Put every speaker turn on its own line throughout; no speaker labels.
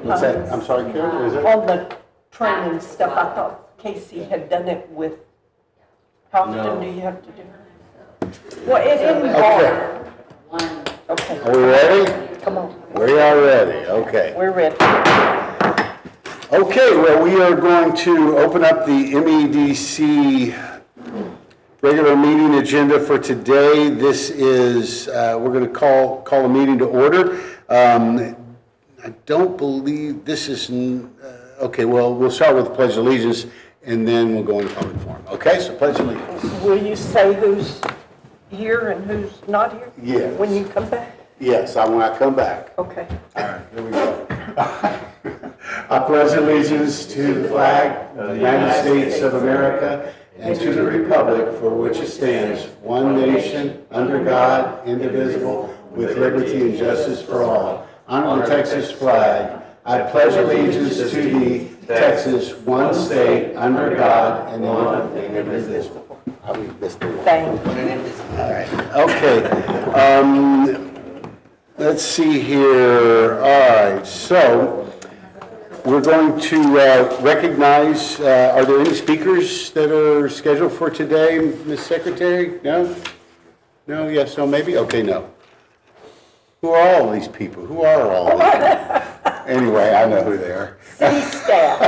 What's that? I'm sorry, Karen, is it?
On the training stuff, I thought Casey had done it with, how often do you have to do it? Well, it isn't hard. Okay.
Are we ready?
Come on,
We are ready, okay.
we're ready.
Okay, well, we are going to open up the MEDC regular meeting agenda for today. This is, we're going to call a meeting to order. I don't believe this is, okay, well, we'll start with the Pledge of Allegiance and then we'll go into public forum. Okay, so Pledge of Allegiance.
Will you say who's here and who's not here?
Yes.
When you come back?
Yes, when I come back.
Okay.
All right, here we go. I pledge allegiance to the flag of the United States of America and to the republic for which it stands, one nation, under God, indivisible, with liberty and justice for all. Under the Texas flag, I pledge allegiance to thee, Texas, one state, under God, and one indivisible. I missed the one.
Thank you.
All right, okay. Let's see here. All right, so we're going to recognize, are there any speakers that are scheduled for today, Ms. Secretary? No? No, yes, no, maybe? Okay, no. Who are all these people? Who are all these people? Anyway, I know who they are.
City staff.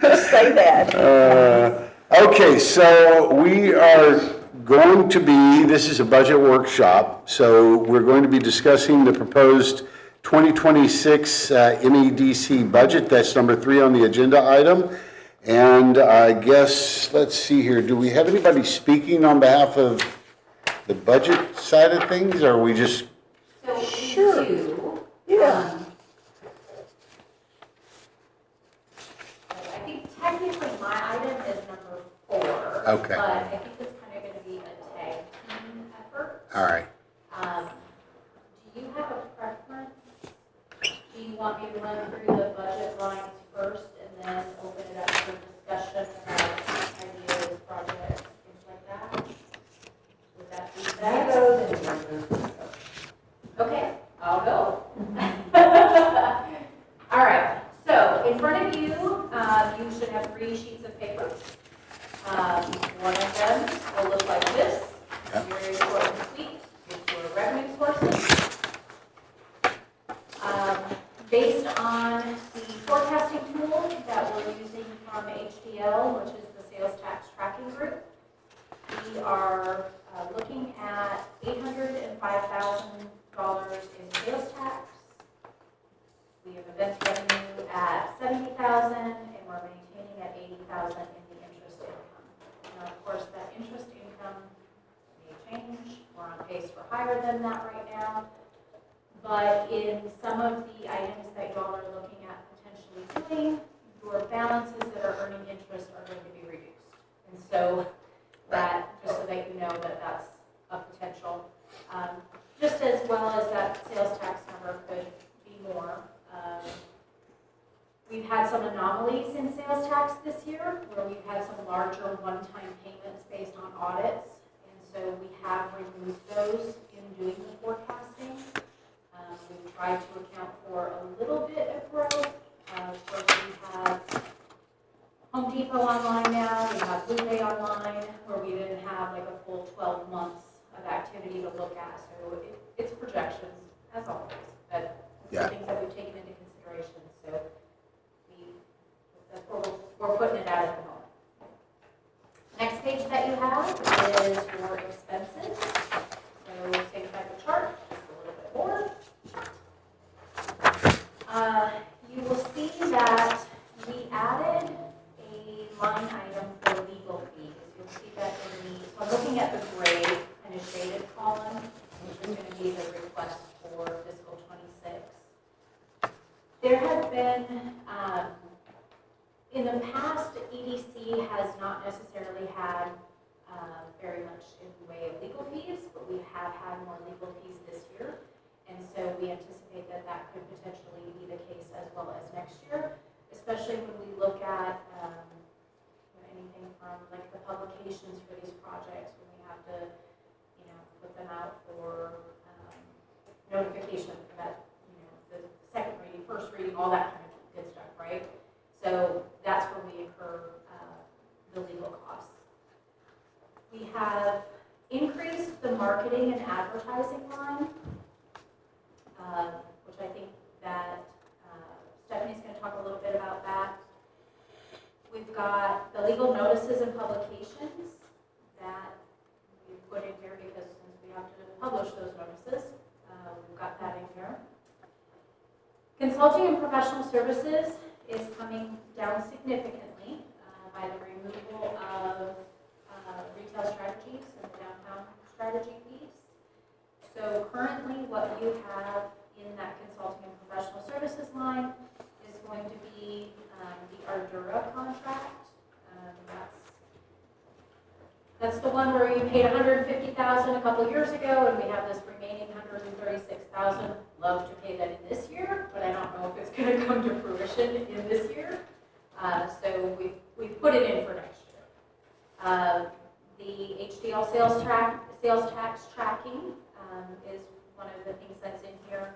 Just say that.
Okay, so we are going to be, this is a budget workshop, so we're going to be discussing the proposed 2026 MEDC budget. That's number 3 on the agenda item. And I guess, let's see here, do we have anybody speaking on behalf of the budget side of things, or are we just?
So
Sure. Yeah.
I think technically my item is number 4.
Okay.
But I think it's kind of going to be a tag team effort.
All right.
Do you have a preference? Do you want me to run through the budget lines first and then open it up for discussion about ideas, projects, things like that? Would that be better? Okay, I'll go. All right, so in front of you, you should have 3 sheets of paper. One of them will look like this.
Yep.
Very short and sweet. It's your revenue sources. Based on the forecasting tool that we're using from HDL, which is the sales tax tracking group, we are looking at $805,000 in sales tax. We have events revenue at $70,000, and we're maintaining at $80,000 in the interest income. Now, of course, that interest income may change. We're on pace for higher than that right now. But in some of the items that y'all are looking at potentially doing, your balances that are earning interest are going to be reduced. And so that, just so that you know that that's a potential. Just as well as that sales tax number could be more. We've had some anomalies in sales tax this year where we've had some larger one-time payments based on audits. And so we have removed those in doing the forecasting. We've tried to account for a little bit of growth. Of course, we have Home Depot online now, we have Blue Bay online, where we didn't have like a full 12 months of activity to look at. So it's projections, as always, but it's things that we've taken into consideration. So that's where we're putting it at the moment. Next page that you have is your expenses. So same type of chart, just a little bit more. You will see that we added a line item for legal fees. You'll see that in the, so I'm looking at the gray kind of shaded column, which is going to be the request for fiscal 26. There has been, in the past, EDC has not necessarily had very much in the way of legal fees, but we have had more legal fees this year. And so we anticipate that that could potentially be the case as well as next year, especially when we look at anything from like the publications for these projects, when we have to, put them out for notification for that, the second reading, first reading, proofreading, all that kind of good stuff, right? So that's where we incur the legal costs. We have increased the marketing and advertising line, which I think that Stephanie's going to talk a little bit about that. We've got the legal notices and publications that we put in here because since we have to publish those notices, we've got that in here. Consulting and professional services is coming down significantly by the removal of retail strategies and the downtown strategy piece. So currently what you have in that consulting and professional services line is going to be the Ardura contract. That's the one where you paid $150,000 a couple years ago, and we have this remaining $136,000. Love to pay that in this year, but I don't know if it's going to come to fruition in this year. So we've put it in for next year. The HDL sales tax tracking is one of the things that's in here.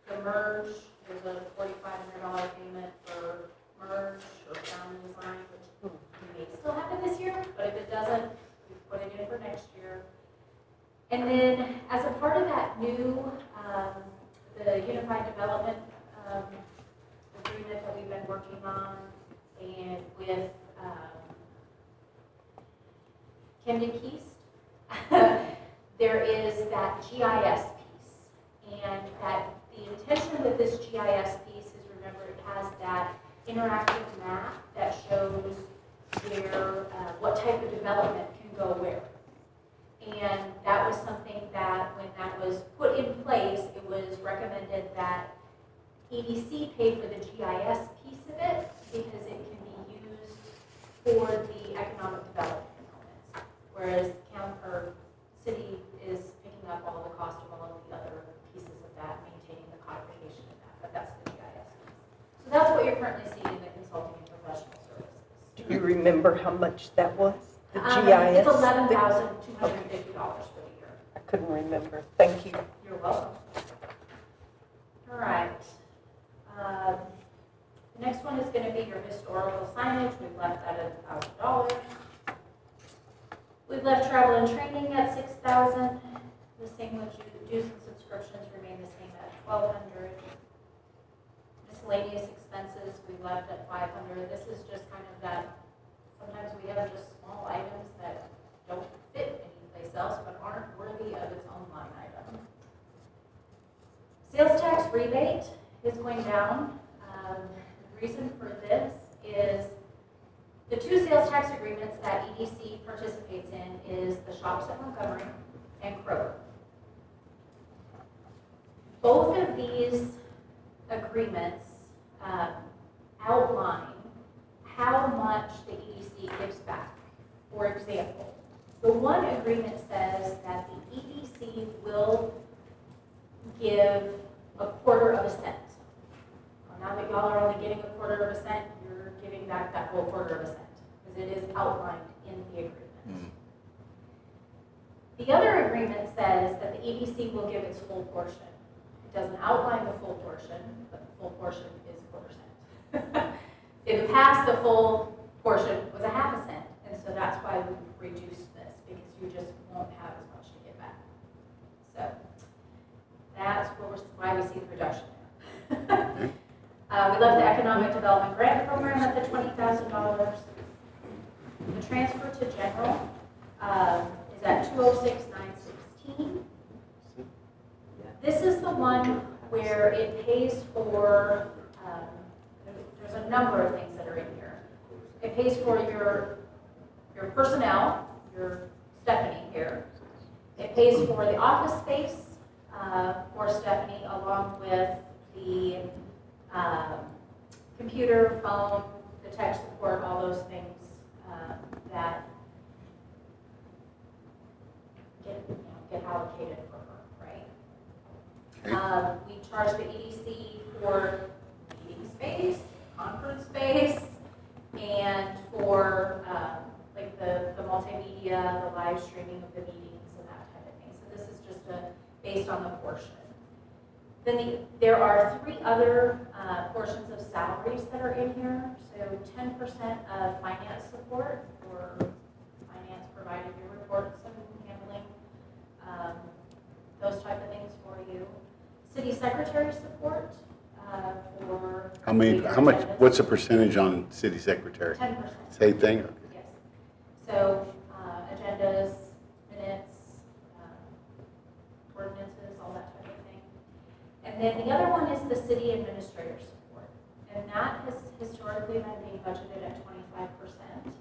The merge, there's a $4,500 payment for merge or sound design, which may still happen this year, but if it doesn't, we put it in for next year. And then as a part of that new, the Unified Development Agreement that we've been working on, and with Camden Keast, there is that GIS piece. And that the intention with this GIS piece is, remember, it has that interactive map that shows where, what type of development can go where. And that was something that, when that was put in place, it was recommended that EDC pay for the GIS piece of it because it can be used for the economic development components, whereas city is picking up all the cost of all of the other pieces of that, maintaining the codification of that, but that's the GIS piece. So that's what you're currently seeing in the consulting and professional services.
Do you remember how much that was? The GIS?
It's $11,250 for the year.
I couldn't remember. Thank you.
You're welcome. All right. The next one is going to be your historical signage. We've left that at $1,000. We've left travel and training at $6,000. The same with dues and subscriptions remain the same at $1,200. Miscellaneous expenses we left at $500. This is just kind of that. Sometimes we have just small items that don't fit anyplace else but aren't worthy of its own line item. Sales tax rebate is going down. The reason for this is the two sales tax agreements that EDC participates in is the shops at Montgomery and Kroger. Both of these agreements outline how much the EDC gives back. For example, the one agreement says that the EDC will give a quarter of a cent. Well, now that y'all are only getting a quarter of a cent, you're giving back that whole quarter of a cent, because it is outlined in the agreement. The other agreement says that the EDC will give its full portion. It doesn't outline the full portion, but the full portion is a quarter cent. In the past, the full portion was a half a cent, and so that's why we've reduced this, because you just won't have as much to get back. So that's why we see the reduction there. We left the Economic Development Grant Program at the $20,000. The transfer to general is at $206,916. This is the one where it pays for, there's a number of things that are in here. It pays for your personnel, your Stephanie here. It pays for the office space for Stephanie, along with the computer, phone, the tech support, all those things that get allocated for her, right? We charge the EDC for meeting space, conference space, and for like the multimedia, the live streaming of the meetings and that type of thing. So this is just based on the portion. Then there are 3 other portions of salaries that are in here. So 10% of finance support, or finance provided your reports and handling those type of things for you. City secretary support for.
How much,
agendas.
what's the percentage on city secretary?
10%.
Same thing? Okay.
Yes. So agendas, minutes, ordinances, all that type of thing. And then the other one is the city administrator support. And that has historically been being budgeted at 25%,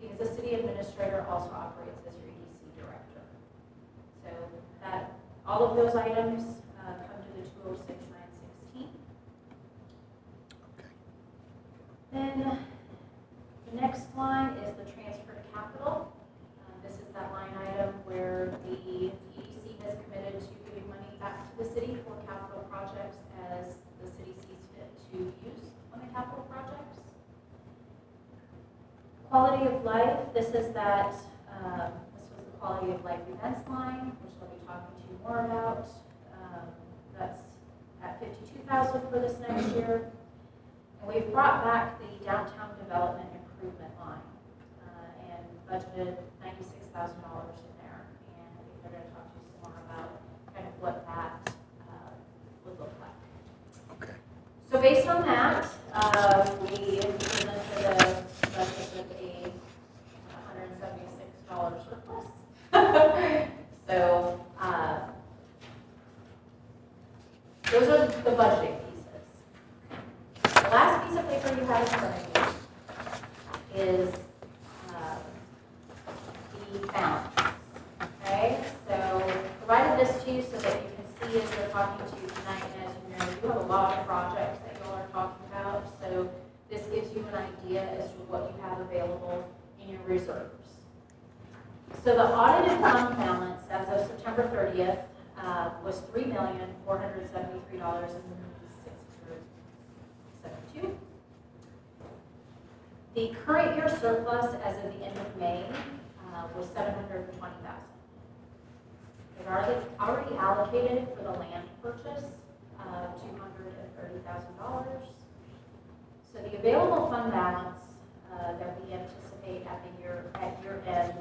because the city administrator also operates as your EDC director. So that, all of those items come to the 206,916.
Okay.
Then the next line is the transfer to capital. This is that line item where the EDC has committed to giving money back to the city for capital projects as the city sees fit to use on the capital projects. Quality of life, this is that, this was the quality of life events line, which I'll be talking to you more about. That's at $52,000 for this next year. And we've brought back the downtown development improvement line and budgeted $96,000 in there. And I think they're going to talk to you some more about kind of what that would look like.
Okay.
So based on that, we presented a budget with a $176 surplus. So those are the budgeting pieces. The last piece of paper you have in front of you is the balance. Okay, so provided this to you so that you can see as we're talking to you tonight, and as you know, you have a lot of projects that you all are talking about. So this gives you an idea as to what you have available in your reserves. So the audited fund balance as of September 30th was $3,473,672. The current year surplus as of the end of May was $720,000. They've already allocated for the land purchase $230,000. So the available fund balance that we anticipate at year end,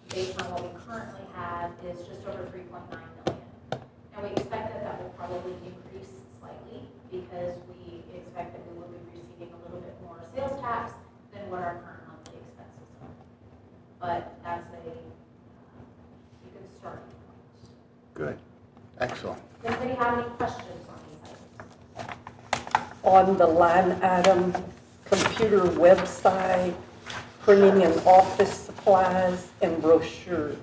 based on what we currently have, is just over $3.9 million. And we expect that will probably increase slightly, because we expect that we will be receiving a little bit more sales tax than what our current monthly expenses are. But that's a good starting point.
Good. Excellent.
Does anybody have any questions on these items?
On the line item, computer website, printing and office supplies, and brochures.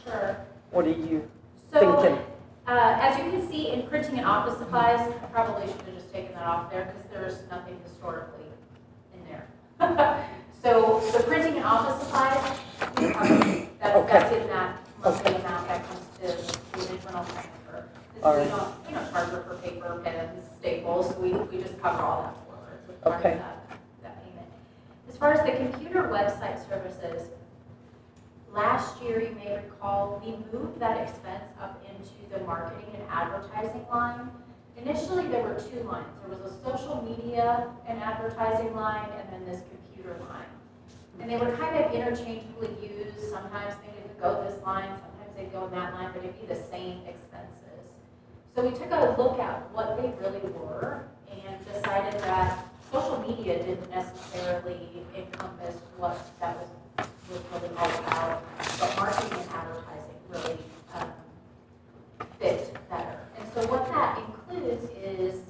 Sure.
What are you
So,
thinking?
as you can see in printing and office supplies, I probably should have just taken that off there because there's nothing historically in there. So the printing and office supplies, that's in that monthly amount that comes to the internal transfer.
All
We
right.
don't charge her for paper, pens, staples, we just cover all that for her. It's part
Okay.
of that payment. As far as the computer website services, last year, you may recall, we moved that expense up into the marketing and advertising line. Initially, there were 2 lines. There was a social media and advertising line, and then this computer line. And they were kind of interchangeably used. Sometimes they would go this line, sometimes they'd go in that line, but it'd be the same expenses. So we took a look at what they really were and decided that social media didn't necessarily encompass what that was really all about, but marketing and advertising really fit better. And so what that includes is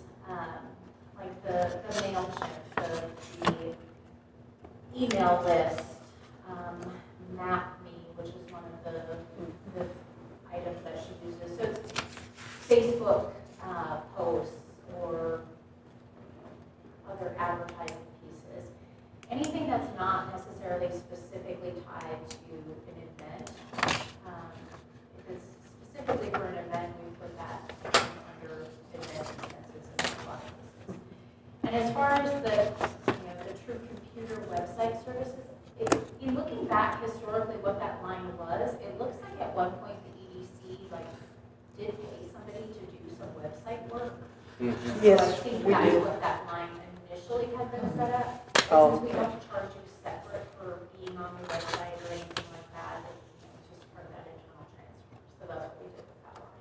like the MailChimp, the email list, MapMe, which is one of the items that she uses. So it's Facebook posts or other advertising pieces. Anything that's not necessarily specifically tied to an event. If it's specifically for an event, we put that under event expenses and supplies. And as far as the true computer website services, in looking back historically what that line was, it looks like at one point the EDC did pay somebody to do some website work.
Yes,
So I think
we
that's
do.
what that line initially had been set up.
Oh,
Since we
okay.
don't charge you separate for being on the website or anything like that, it's just part of that internal transfer. So that's what we did with that line.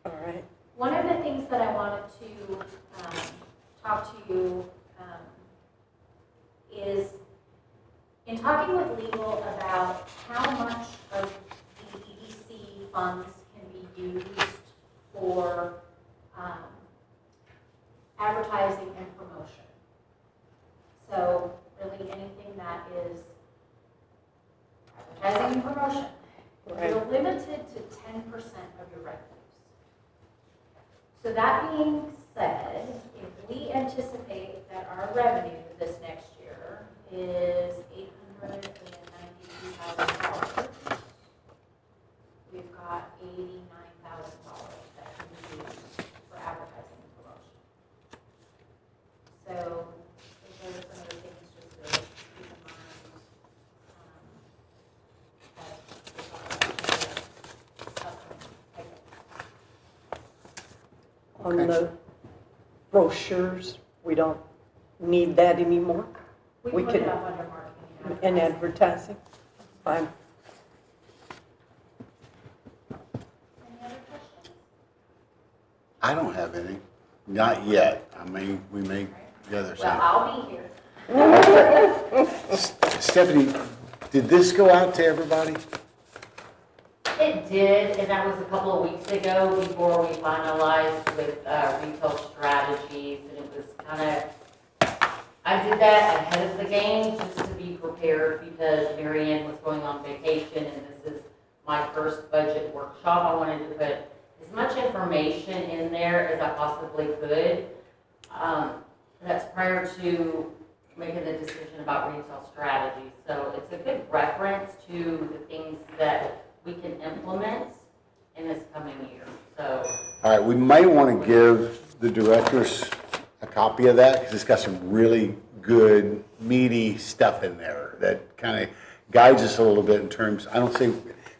All right.
One of the things that I wanted to talk to you is in talking with legal about how much of the EDC funds can be used for advertising and promotion. So really anything that is advertising and promotion.
Right.
You're limited to 10% of your revenues. So that being said, if we anticipate that our revenue this next year is $892,000, we've got $89,000 that can be used for advertising and promotion. So those are some of the things just to keep in mind.
On the brochures, we don't need that anymore.
We
We
put it
can-
up under marketing
And
and advertising.
advertising. Fine.
Any other questions?
I don't have any, not yet. We may the other
Well,
side.
I'll be here.
Stephanie, did this go out to everybody?
It did, and that was a couple of weeks ago before we finalized with retail strategies, and it was kind of, I did that ahead of the game just to be prepared because Mary Ann was going on vacation and this is my first budget workshop. I wanted to put as much information in there as I possibly could. That's prior to making the decision about retail strategy. So it's a good reference to the things that we can implement in this coming year. So,
All right, we might want to give the directors a copy of that because it's got some really good meaty stuff in there that kind of guides us a little bit in terms, I don't think,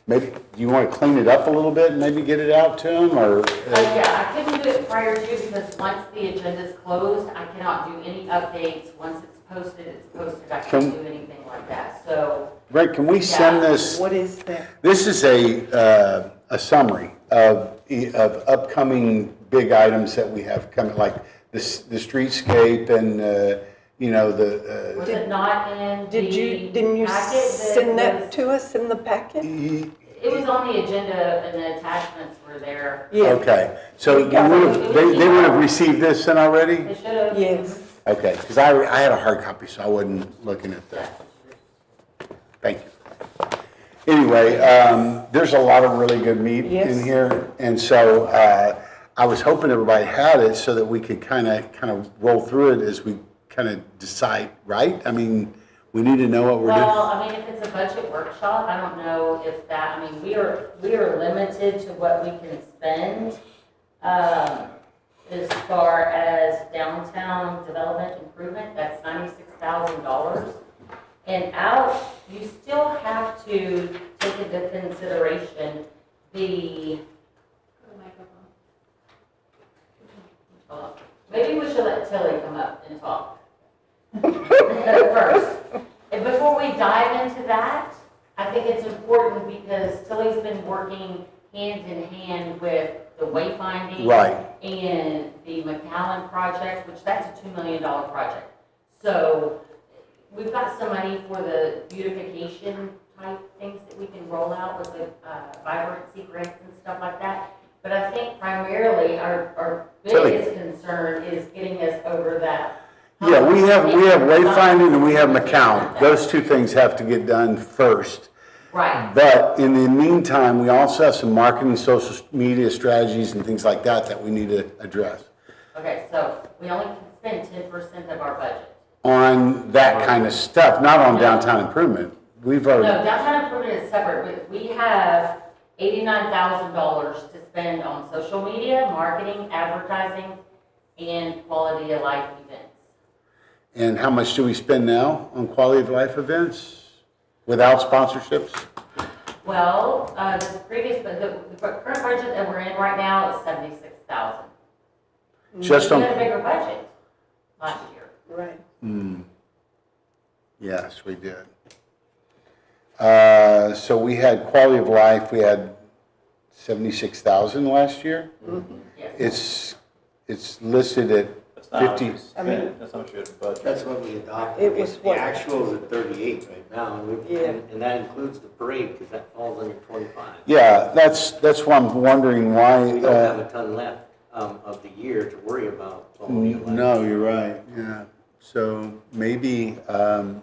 maybe, do you want to clean it up a little bit and maybe get it out to them or?
yeah, I couldn't do it prior to because once the agenda's closed, I cannot do any updates. Once it's posted, it's posted. I can't do anything like that. So,
Greg, can we send
Yeah.
this?
What is that?
This is a summary of upcoming big items that we have coming, like the streetscape and, you know,
was it not in
Didn't you
the packet
send that
was-
to us in the packet?
It was on the agenda and the attachments were there.
Yeah.
Okay, so
We got
they would have received this then already?
They should have.
Yes.
Okay, because I had a hard copy, so I wasn't looking at that. Thank you. Anyway, there's a lot of really good meat
Yes.
in here, and so I was hoping everybody had it so that we could kind of roll through it as we kind of decide, right? I mean, we need to know what we're doing.
Well, I mean, if it's a budget workshop, I don't know if that, I mean, we are limited to what we can spend, as far as downtown development improvement, that's $96,000. And out, you still have to take into consideration the, hold on. Maybe we should let Tilly come up and talk first. And before we dive into that, I think it's important because Tilly's been working hand in hand with the wayfinding.
Right.
And the McAllen project, which that's a $2 million project. So we've got some money for the beautification type things that we can roll out with the vibrancy grants and stuff like that. But I think primarily our
Tilly.
biggest concern is getting us over that.
Yeah, we have wayfinding and we have McCown. Those two things have to get done first.
Right.
But in the meantime, we also have some marketing, social media strategies and things like that we need to address
Okay, so we only can spend 10% of our budget.
on that kind of stuff, not on downtown improvement. We've
No,
already,
downtown improvement is separate. We have $89,000 to spend on social media, marketing, advertising, and quality of life events.
and how much do we spend now on quality of life events without sponsorships?
Well, the current budget that we're in right now is $76,000.
Just
We had a
on,
bigger budget last year.
Right.
yes, we did. So we had quality of life, we had 76,000 last year.
Yes.
It's listed at
That's not what
50.
you spent, that's not what you had budgeted.
That's what we adopted.
It was
The
what?
actual is at 38 right now,
Yeah.
and that includes the parade, because that falls under 25.
Yeah, that's why I'm wondering why.
We don't have a ton left of the year to worry about. quality of life.
No, you're right, yeah. So maybe,
I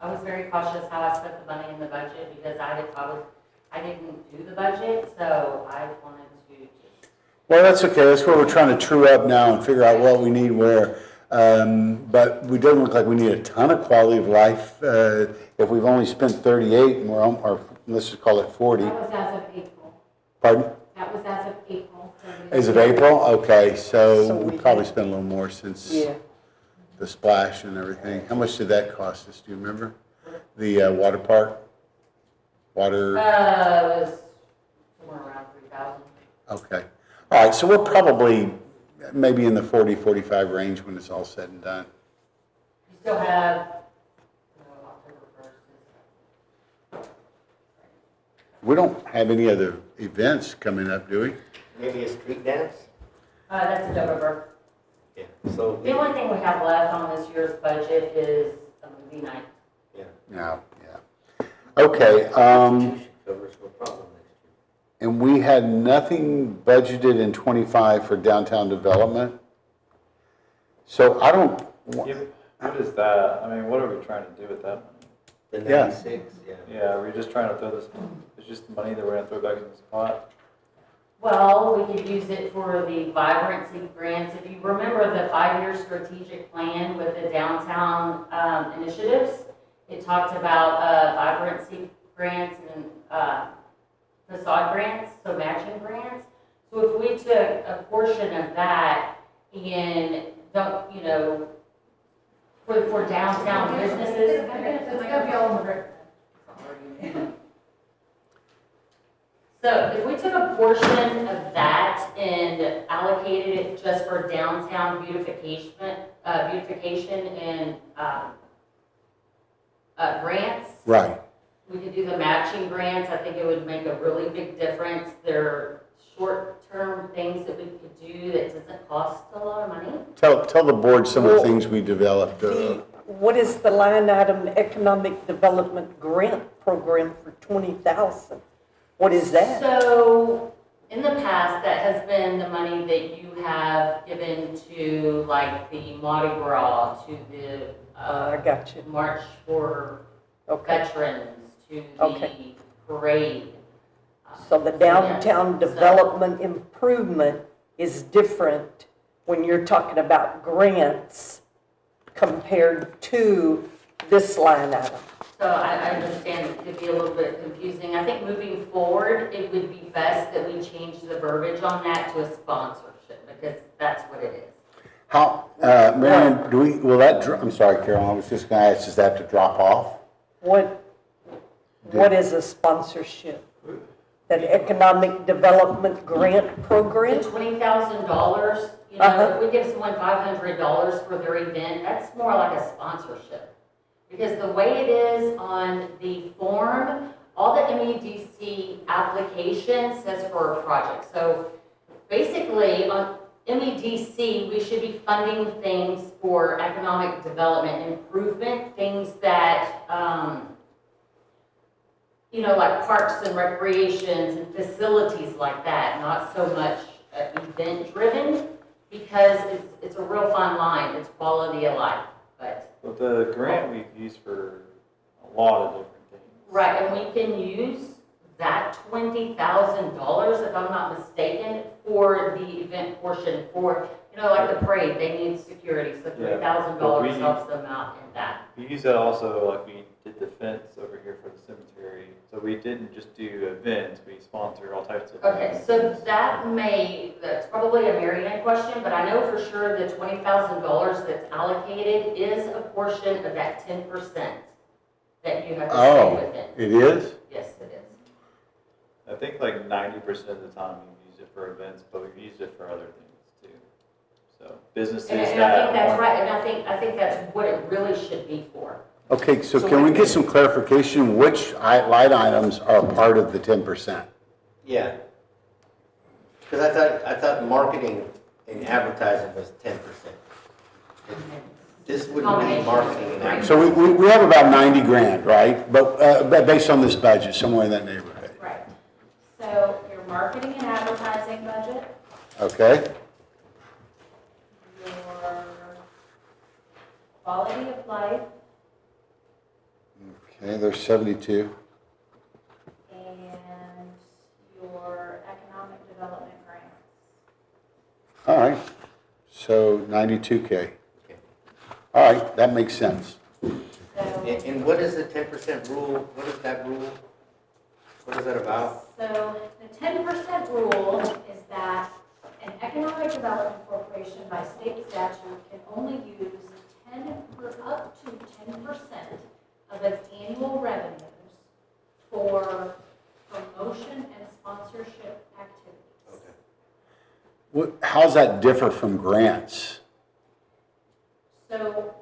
was very cautious how I spent the money in the budget because I didn't do the budget, so I wanted to just.
well, that's okay, that's what we're trying to true up now and figure out what we need where. But we don't look like we need a ton of quality of life, if we've only spent 38 and or let's just call it 40.
That was as of April.
Pardon?
That was as of April.
As of April? Okay, so
So
we
we
probably
had-
spent a little more since
Yeah.
the splash and everything. How much did that cost us, do you remember? The water park? Water,
It was somewhere around 3,000.
okay. All right, so we're probably maybe in the 40, 45 range when it's all said and done.
You still have, October 1st.
We don't have any other events coming up, do we?
Maybe a street dance?
That's November.
Yeah. So,
The only thing we have left on this year's budget is a movie night.
yeah.
No, yeah. Okay,
Constitution covers no problem next year.
and we had nothing budgeted in 25 for downtown development. So I don't,
Yeah, what is that? I mean, what are we trying to do with that money?
The
Yeah.
96, yeah.
Yeah, we're just trying to throw this, it's just money that we're gonna throw back in this pot.
Well, we could use it for the vibrancy grants. If you remember the 5-year strategic plan with the downtown initiatives, it talked about vibrancy grants and facade grants, so matching grants. So if we took a portion of that and don't, for downtown businesses.
It's gonna be all in the
So if we took a portion of that and allocated it just for downtown beautification and grants,
right.
we could do the matching grants. I think it would make a really big difference. They're short-term things that we could do that doesn't cost a lot of money.
Tell the board some of the
Well,
things we developed.
What is the line item economic development grant program for 20,000? What is that?
So, in the past, that has been the money that you have given to, like, the Mardi Gras, to the
I got you.
March for
Okay.
Veterans, to
Okay.
the parade.
So the downtown
Yes, so-
development improvement is different when you're talking about grants compared to this line item.
So I understand it could be a little bit confusing. I think moving forward, it would be best that we change the verbiage on that to a sponsorship, because that's what it is.
How, Marion, will that, I'm sorry, Carol, I was just gonna ask, does that have to drop off?
What is a sponsorship? That economic development grant
The
program?
$20,000, if we give someone $500 for their event, that's more like a sponsorship. Because the way it is on the form, all the MEDC application says for a project. So basically, on MEDC, we should be funding things for economic development improvement, things that, like parks and recreations and facilities like that, not so much event-driven, because it's a real fine line, it's quality of life, but.
But the grant we've used for a lot of different things.
Right, and we can use that $20,000, if I'm not mistaken, for the event portion, for, like the parade, they need security, so
Yeah,
$3,000
but we-
helps them out in that.
We use that also, like we did the fence over here for the cemetery. So we didn't just do events, we sponsored all types of
Okay,
things.
so that's probably a Marianne question, but I know for sure the $20,000 that's allocated is a portion of that 10% that you have to stay
Oh,
within.
it is?
Yes, it is.
I think like 90% of the time we've used it for events, but we've used it for other things too. So businesses
And I think
that
that's
want-
right, and I think that's what it really should be for.
Okay, so can we get some clarification, which line items are part of the 10%?
Yeah. Because I thought marketing and advertising was 10%. This wouldn't be marketing and advertising.
So we have about 90 grand, right? But based on this budget, somewhere in that neighborhood.
Right. So your marketing and advertising budget,
Okay?
your quality of life,
Okay, there's 72.
and your economic development grants.
All right, so 92K. All right, that makes sense.
So
And what is the 10% rule? What is that rule? What is that about?
So the 10% rule is that an economic development corporation by state statute can only use up to 10% of its annual revenues for promotion and sponsorship activities.
Okay.
How's that differ from grants?
So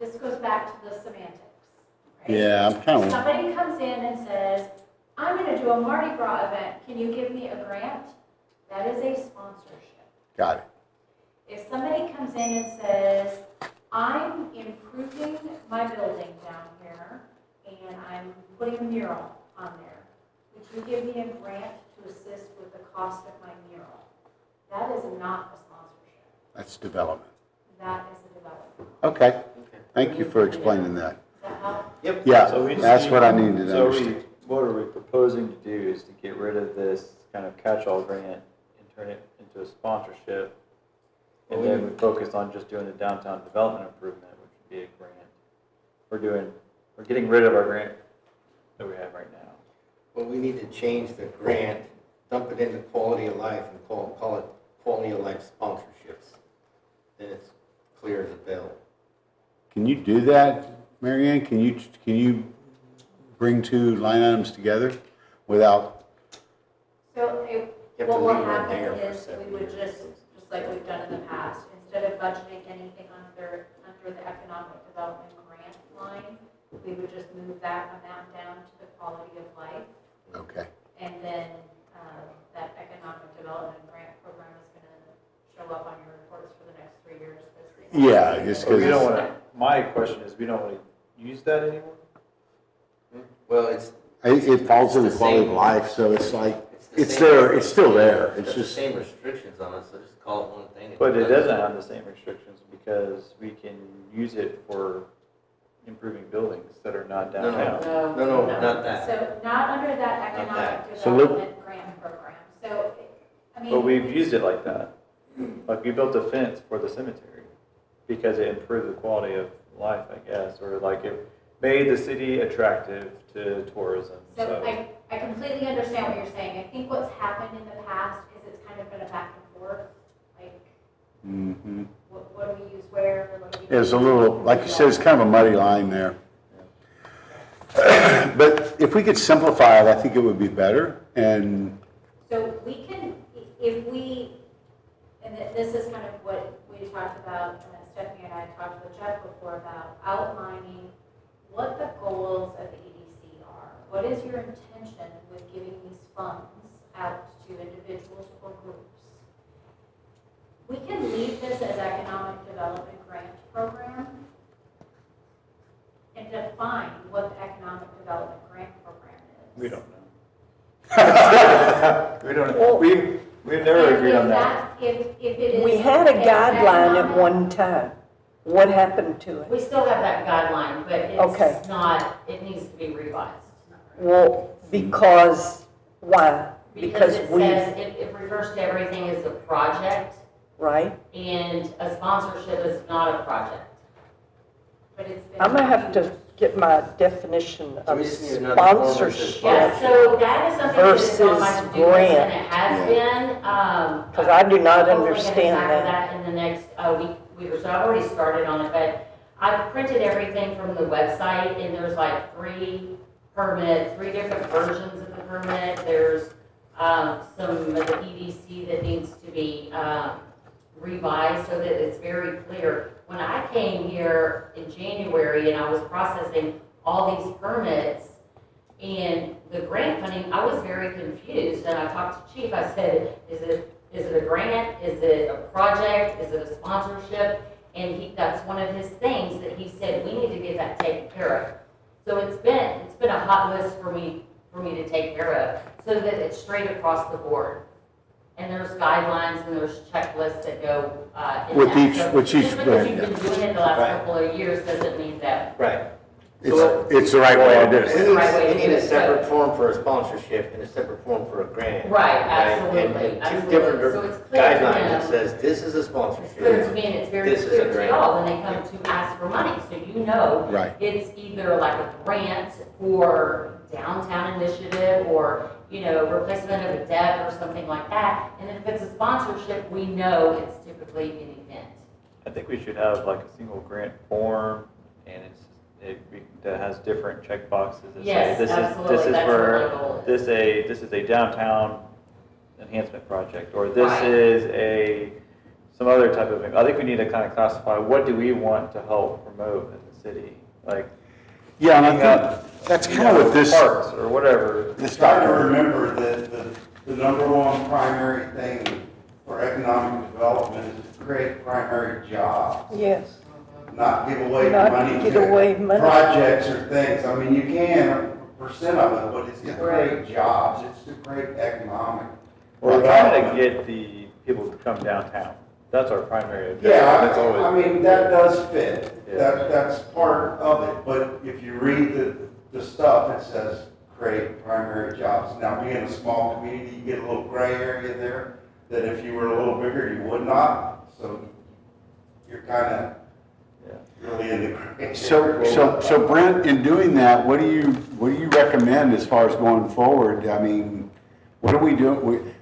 this goes back to the semantics, right?
Yeah, I'm kind of,
Somebody comes in and says, I'm going to do a Mardi Gras event. Can you give me a grant? That is a sponsorship.
got it.
If somebody comes in and says, I'm improving my building down here and I'm putting a mural on there, would you give me a grant to assist with the cost of my mural? That is not a sponsorship.
That's development.
That is a development.
Okay,
Okay.
thank you for explaining that.
Does that help?
Yep.
Yeah,
So we just
that's
need-
what I needed to
so
understand.
what are we proposing to do is to get rid of this kind of catch-all grant and turn it into a sponsorship. And then we focus on just doing the downtown development improvement, which would be a grant. We're getting rid of our grant that we have right now.
Well, we need to change the grant, dump it into quality of life and call it quality of life sponsorships. Then it's clear as a bell.
Can you do that, Mary Ann? Can you bring two line items together without,
So
You have
what
to
will
leave one there
happen
for
is
7
we would
years.
just like we've done in the past, instead of budgeting anything under the economic development grant line, we would just move that amount down to the quality of life.
okay.
And then that economic development grant program is going to show up on your reports for the next 3 years.
Yeah, just
So we don't
because
want to, my question is, we don't want to use that anymore?
Well, it's
it falls in the
It's the
quality of
same.
life, so it's like,
the
it's
same-
there, it's still there. It's
It's the
just,
same restrictions on it, so just call it one thing.
But it doesn't have the same restrictions because we can use it for improving buildings that are not
No, no.
downtown.
No, not that.
So not under that
Not
economic
that.
So look-
development grant program. So, I mean.
But we've used it like that. Like we built a fence for the cemetery because it improved the quality of life, I guess, or like it made the city attractive to tourism.
So I completely understand what you're saying. I think what's happened in the past is it's kind of been a back and forth, like,
mhm.
what do we use where? What do we
It's a
use-
little, like you said, it's kind of a muddy line there. But if we could simplify it, I think it would be better. And,
So we can, if we, and this is kind of what we talked about, Stephanie and I talked with Jeff before about outlining what the goals of the EDC are. What is your intention with giving these funds out to individuals or groups? We can leave this as economic development grant program and define what the economic development grant program is.
We don't know. We don't, we've never
And
agreed
if
on that.
If it is.
We had a
an
guideline at
economic-
one time. What happened to it?
We still have that guideline, but
Okay.
it's not, it needs to be revised.
Well, because, why?
Because it
we,
says, it refers to everything as a project,
right?
and a sponsorship is not a project.
But it's been.
I'm gonna have to get my definition
So
of
we just need another form that says
sponsorship.
Yeah, so that is something that is on my
Versus
to-do list, and
grant.
it has been.
'Cause I do not
hopefully gonna
understand
tackle
that.
in the next week or so. I've already started on it, but I've printed everything from the website, and there's like three different versions of the permit. There's some of the EDC that needs to be revised so that it's very clear. When I came here in January and I was processing all these permits and the grant funding, I was very confused. And I talked to Chief, I said, is it a grant? Is it a project? Is it a sponsorship? And that's one of his things that he said, we need to get that taken care of. So it's been a hot list for me to take care of, so that it's straight across the board. And there's guidelines and there's checklists that go in
With
that.
each-
So
with each
just because you've
grant,
been doing it the last
Right.
couple of years doesn't mean that.
Right.
It's the right way to do
It's
it.
the right way to
We need
do
a
it, so-
separate form for a sponsorship and a separate form for a grant.
Right,
And
absolutely,
two
absolutely.
different
So it's clear to
guidelines that
them.
says this is a
It's clear to
sponsorship.
me and it's very
This is a
clear to
grant.
y'all when they come to ask for money, so you know.
Right.
It's either like a grant for downtown initiative or, replacement of a deck or something like that. And if it's a sponsorship, we know it's typically an event.
I think we should have like a single grant form, and that has different check boxes that say,
Yes,
this
absolutely.
is
That's what my
for,
goal is.
this is a downtown enhancement project, or this
Right.
is some other type of thing. I think we need to kind of classify, what do we want to help promote in the city? Like,
Yeah, and I think that's kind of what this,
parks or whatever.
this
Try to
document,
remember that the number one primary thing for economic development is to create primary jobs,
Yes,
not give away
Not
money
give
to
away money.
projects or things. I mean, you can, a percent of it, but it's to
Right.
create jobs, it's to create economic.
We're trying to
development.
get the people to come downtown. That's our primary objective. That's
Yeah, I
always,
mean, that does fit.
Yeah.
That's part of it, but if you read the stuff, it says create primary jobs. Now, being a small community, you get a little gray area there, that if you were a little bigger, you would not. So you're kind of
yeah.
really in the gray.
so Brent, in doing that, what do you recommend as far as going forward? I mean, what do we do?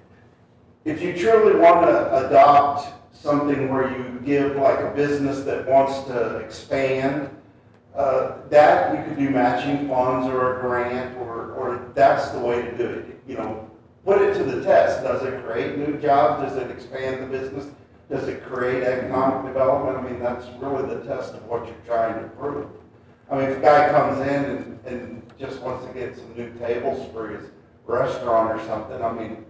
If you truly want to adopt something where you give like a business that wants to expand, that you could do matching funds or a grant, or that's the way to do it. Put it to the test. Does it create new jobs? Does it expand the business? Does it create economic development? I mean, that's really the test of what you're trying to prove. I mean, if a guy comes in and just wants to get some new tables for his restaurant or something, I mean,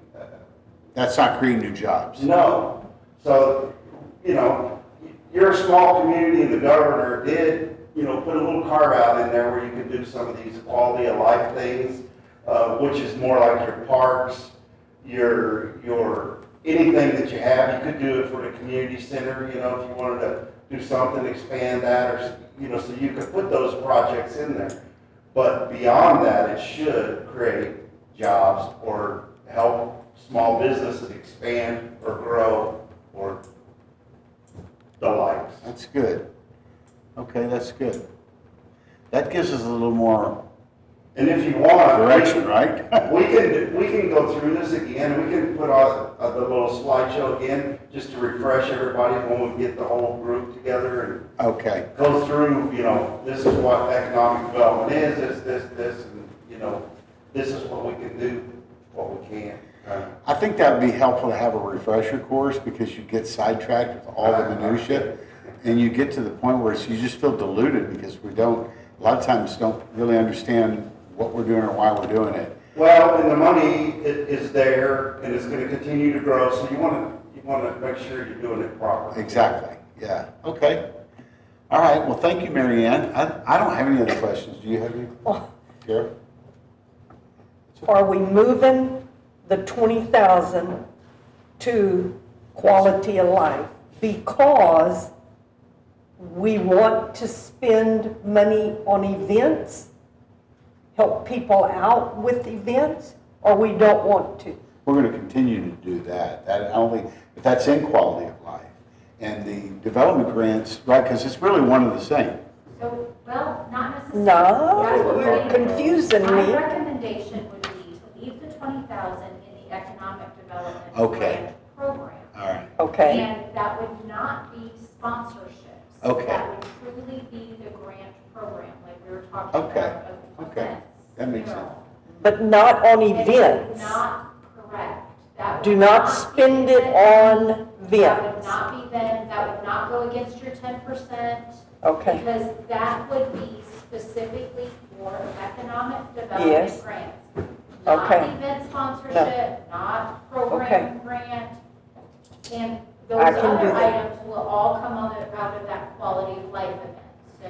That's not creating new jobs.
no. So, you're a small community and the governor did, put a little carve out in there where you could do some of these quality of life things, which is more like your parks, your anything that you have. You could do it for the community center, if you wanted to do something, expand that, or, so you could put those projects in there. But beyond that, it should create jobs or help small businesses expand or grow or the likes.
That's good. Okay, that's good. That gives us a little more
And if you want,
direction, right?
we can go through this again. We can put on the little slideshow again, just to refresh everybody when we get the whole group together
Okay.
and go through, this is what economic development is, this, and, this is what we can do, what we can.
I think that would be helpful to have a refresher course, because you get sidetracked with all the minutia, and you get to the point where you just feel diluted, because a lot of times don't really understand what we're doing or why we're doing it.
Well, and the money is there, and it's gonna continue to grow, so you wanna make sure you're doing it properly.
Exactly, yeah, okay. All right, well, thank you, Mary Ann. I don't have any other questions. Do you have any? Kara?
are we moving the 20,000 to quality of life because we want to spend money on events, help people out with events, or we don't want to?
We're going to continue to do that. But that's in quality of life. And the development grants, right, because it's really one and the same.
So, well, not necessarily.
No,
That's what we're
you're
gonna do.
confusing
My
me.
recommendation would be to leave the 20,000 in the economic development
Okay.
grant program.
All right.
Okay,
And that would not be sponsorships.
Okay.
That would truly be the grant program, like we were talking
Okay.
about of
Okay.
events.
That makes
you know.
sense.
but not on
And it would
events.
not, correct. That
Do
would
not
be
spend it
then.
on
That would
vents.
not be then, that would not go against your 10%.
Okay,
Because that would be specifically for economic
Yes.
development grants.
Okay.
Not event sponsorship, not program grant. And those
I can do
other
that.
items will all come out of that quality of life event. So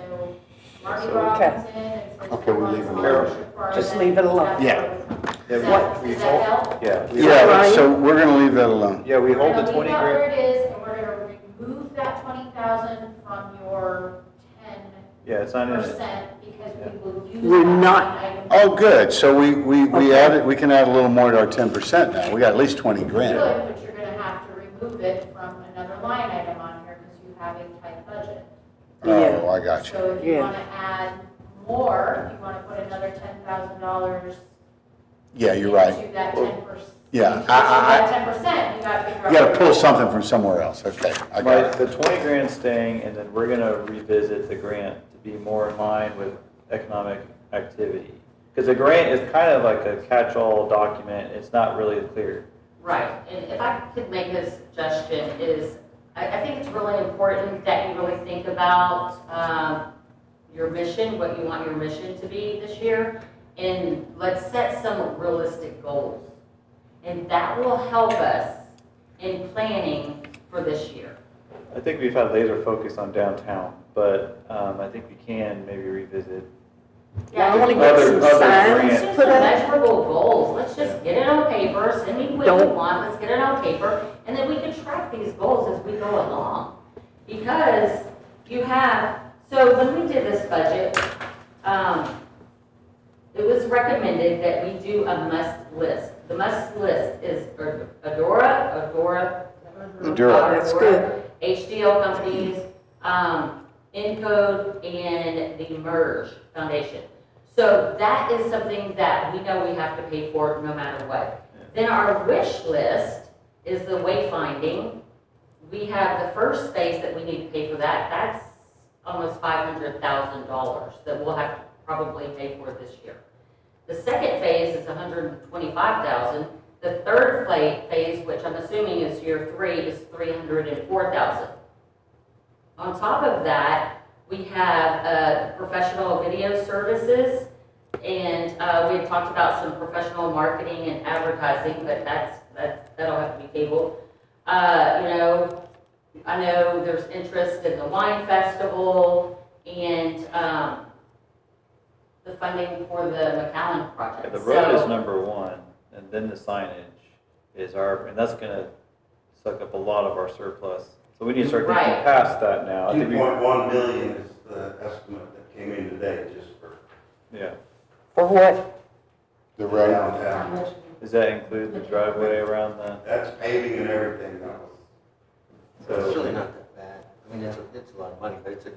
Marty
So-
Rob
Okay.
comes in and says.
Okay, we'll
"We want
leave it alone.
sponsorship for our
Just
event,"
leave it alone.
that's
Yeah.
where it comes.
Yeah,
Does
we-
that-
we
does that
hold-
help?
Yeah,
Yeah, so we're gonna leave that alone.
yeah, we hold
We're
the
gonna
20
leave that where
grand.
it is, and we're gonna remove that 20,000 from your 10%.
Yeah, it's not in it.
Because we will use.
We're
that
not-
line item.
Oh, good, so we
Okay.
added, we can add a little more to our 10% now, we got at least 20
You
grand.
could, but you're gonna have to remove it from another line item on here because you have a tight budget.
Yeah.
Oh, I got you.
So if you
Yeah.
wanna add more, if you wanna put another $10,000.
Yeah, you're right.
Into that 10%.
Yeah,
Into
I-
that 10%, you gotta figure out.
You gotta pull something from somewhere else, okay, I got
Right,
it.
the 20 grand staying, and then we're gonna revisit the grant to be more in line with economic activity. Because the grant is kind of like a catch-all document, it's not really clear.
Right, and if I could make a suggestion is, I think it's really important that you really think about your mission, what you want your mission to be this year, and let's set some realistic goals. And that will help us in planning for this year.
I think we've had laser focus on downtown, but I think we can maybe revisit.
I wanna get
Other-
some
other
signs
grants.
Just
put
some
up.
measurable goals, let's just get it on paper, send me what you
Don't-
want, let's get it on paper, and then we can track these goals as we go along. Because you have, so when we did this budget, it was recommended that we do a must list. The must list is Adora,
That's good.
HDL companies, Encode, and the Merge Foundation. So that is something that we know we have to pay for no matter what. Then our wish list is the wayfinding. We have the first phase that we need to pay for that. That's almost $500,000 that we'll have to probably pay for this year. The second phase is $125,000. The third phase, which I'm assuming is year 3, is $304,000. On top of that, we have professional video services, and we had talked about some professional marketing and advertising, but that'll have to be tabled. I know there's interest in the wine festival and the funding for the McAllen
Yeah,
project.
the road is
So-
number one, and then the signage is and that's gonna suck up a lot of our surplus. So we need to start thinking
Right.
past that now. I think we-
2.1 million is the estimate that came in today, just for
Yeah,
For what?
The road,
downtown.
does that include the driveway around the,
That's paving and everything, that was.
It's really
so?
not that bad. I mean, it's a lot of money, but it's
So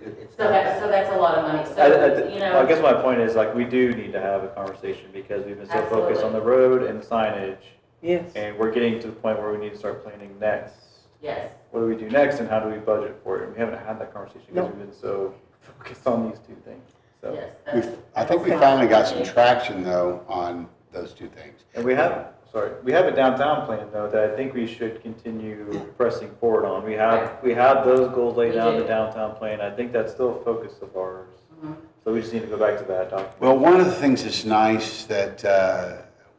that's a lot of money.
I
So,
guess my point is, like, we do need to have a conversation because we've been so focused on the road and signage,
Yes.
and we're getting to the point where we need to start planning next.
yes.
What do we do next and how do we budget for it? And we haven't had that conversation because
No.
we've been so focused on these two things, so.
Yes,
I think we finally got some traction though on those two things.
And we have a downtown plan though that I think we should continue pressing forward on. We have those goals laid
We
out in the
do.
downtown plan. I think that's still a focus of ours.
Mhm.
So we just need to go back to that document.
Well, one of the things that's nice that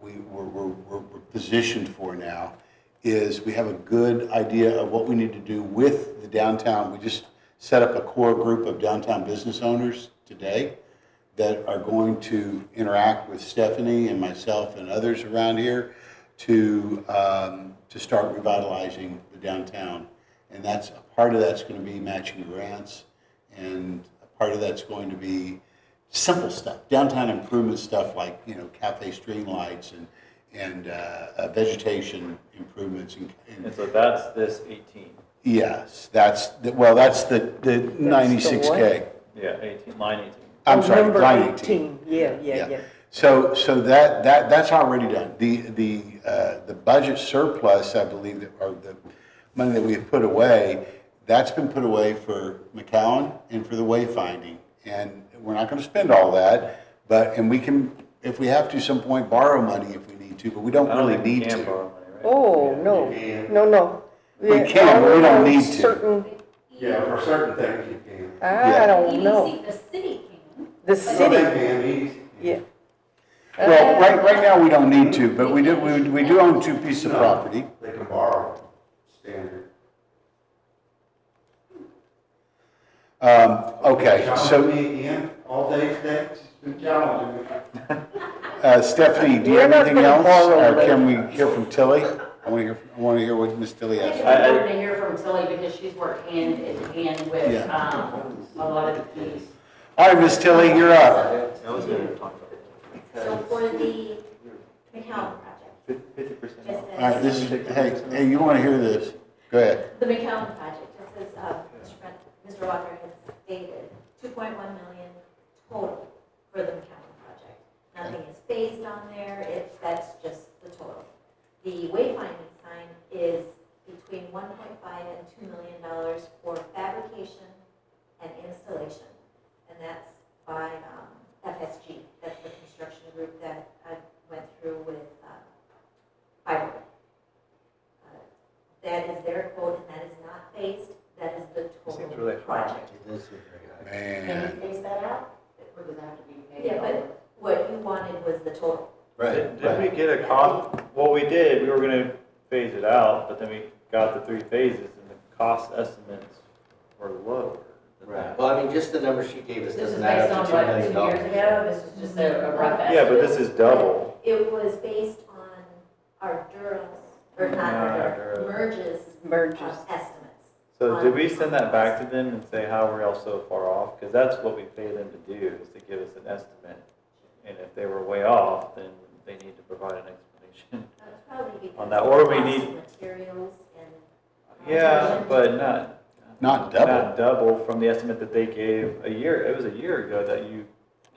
we're positioned for now is we have a good idea of what we need to do with the downtown. We just set up a core group of downtown business owners today that are going to interact with Stephanie and myself and others around here to start revitalizing the downtown. And that's, a part of that's going to be matching grants, and a part of that's going to be simple stuff, downtown improvement stuff like, cafe streetlights and vegetation improvements.
And so that's this 18.
Yes, that's the 96K.
Yeah, 18, line 18.
I'm
Oh,
sorry,
number
line 18.
Yeah.
So that's already done. The budget surplus, I believe, or the money that we've put away, that's been put away for McAllen and for the wayfinding. And we're not going to spend all that, and we can, if we have to, some point borrow money if we need to, but we don't
I don't
really
think we
need
can
to.
borrow money, right?
Oh, no,
You can.
no.
We can, but we don't need to.
Certain,
Yeah, for certain things you can.
I don't know.
EDC, the city can.
The
Some
city,
they can, these.
yeah.
Well, right now, we don't need to, but we do own two pieces of property.
They can borrow, standard.
Okay,
Challenge
so
me again, all day today, it's been challenging me.
Stephanie, do you
We're
have
not
anything
gonna
else?
borrow
Or can we hear from Tilly? I want to hear what Miss Tilly
I think
has.
it's important to hear from Tilly because she's worked hand in hand with,
Yeah.
a lot of the keys.
All right, Miss Tilly, you're up.
I was gonna talk about it.
So for the McCown project,
50%.
just
All right, this is, hey, you want to hear this? Go ahead.
the McCown project, just as Mr. Walker had stated, 2.1 million total for the McCown project. Nothing is phased on there, that's just the total. The wayfinding sign is between 1.5 and $2 million for fabrication and installation, and that's by FSG. That's the construction group that I went through with Fiber. That is their quote, and that is not phased. That is the
Seems
total
really high.
project.
It is very high.
Can
Man.
you phase that out? Or does it have to be paid?
Yeah, but what you wanted was the total.
Did we get a cost, well, we did, we were gonna phase it out, but then we got the 3 phases and the cost estimates were lower than
Right,
that.
well, I mean, just the number she gave us
This is
doesn't add
based on
up to
what,
$2
2
million.
years ago? This is just a rough estimate?
Yeah, but this is double.
It was based on our Durals, or not our
Yeah,
Durals, merges
Merges.
estimates.
So did we send that back to them and say, how are we all so far off? Because that's what we pay them to do, is to give us an estimate. And if they were way off, then they need to provide an explanation.
That's probably because
On that,
of
or
the
we
cost
need-
of materials and.
Yeah, but not
Not double.
double from the estimate that they gave a year, it was a year ago that you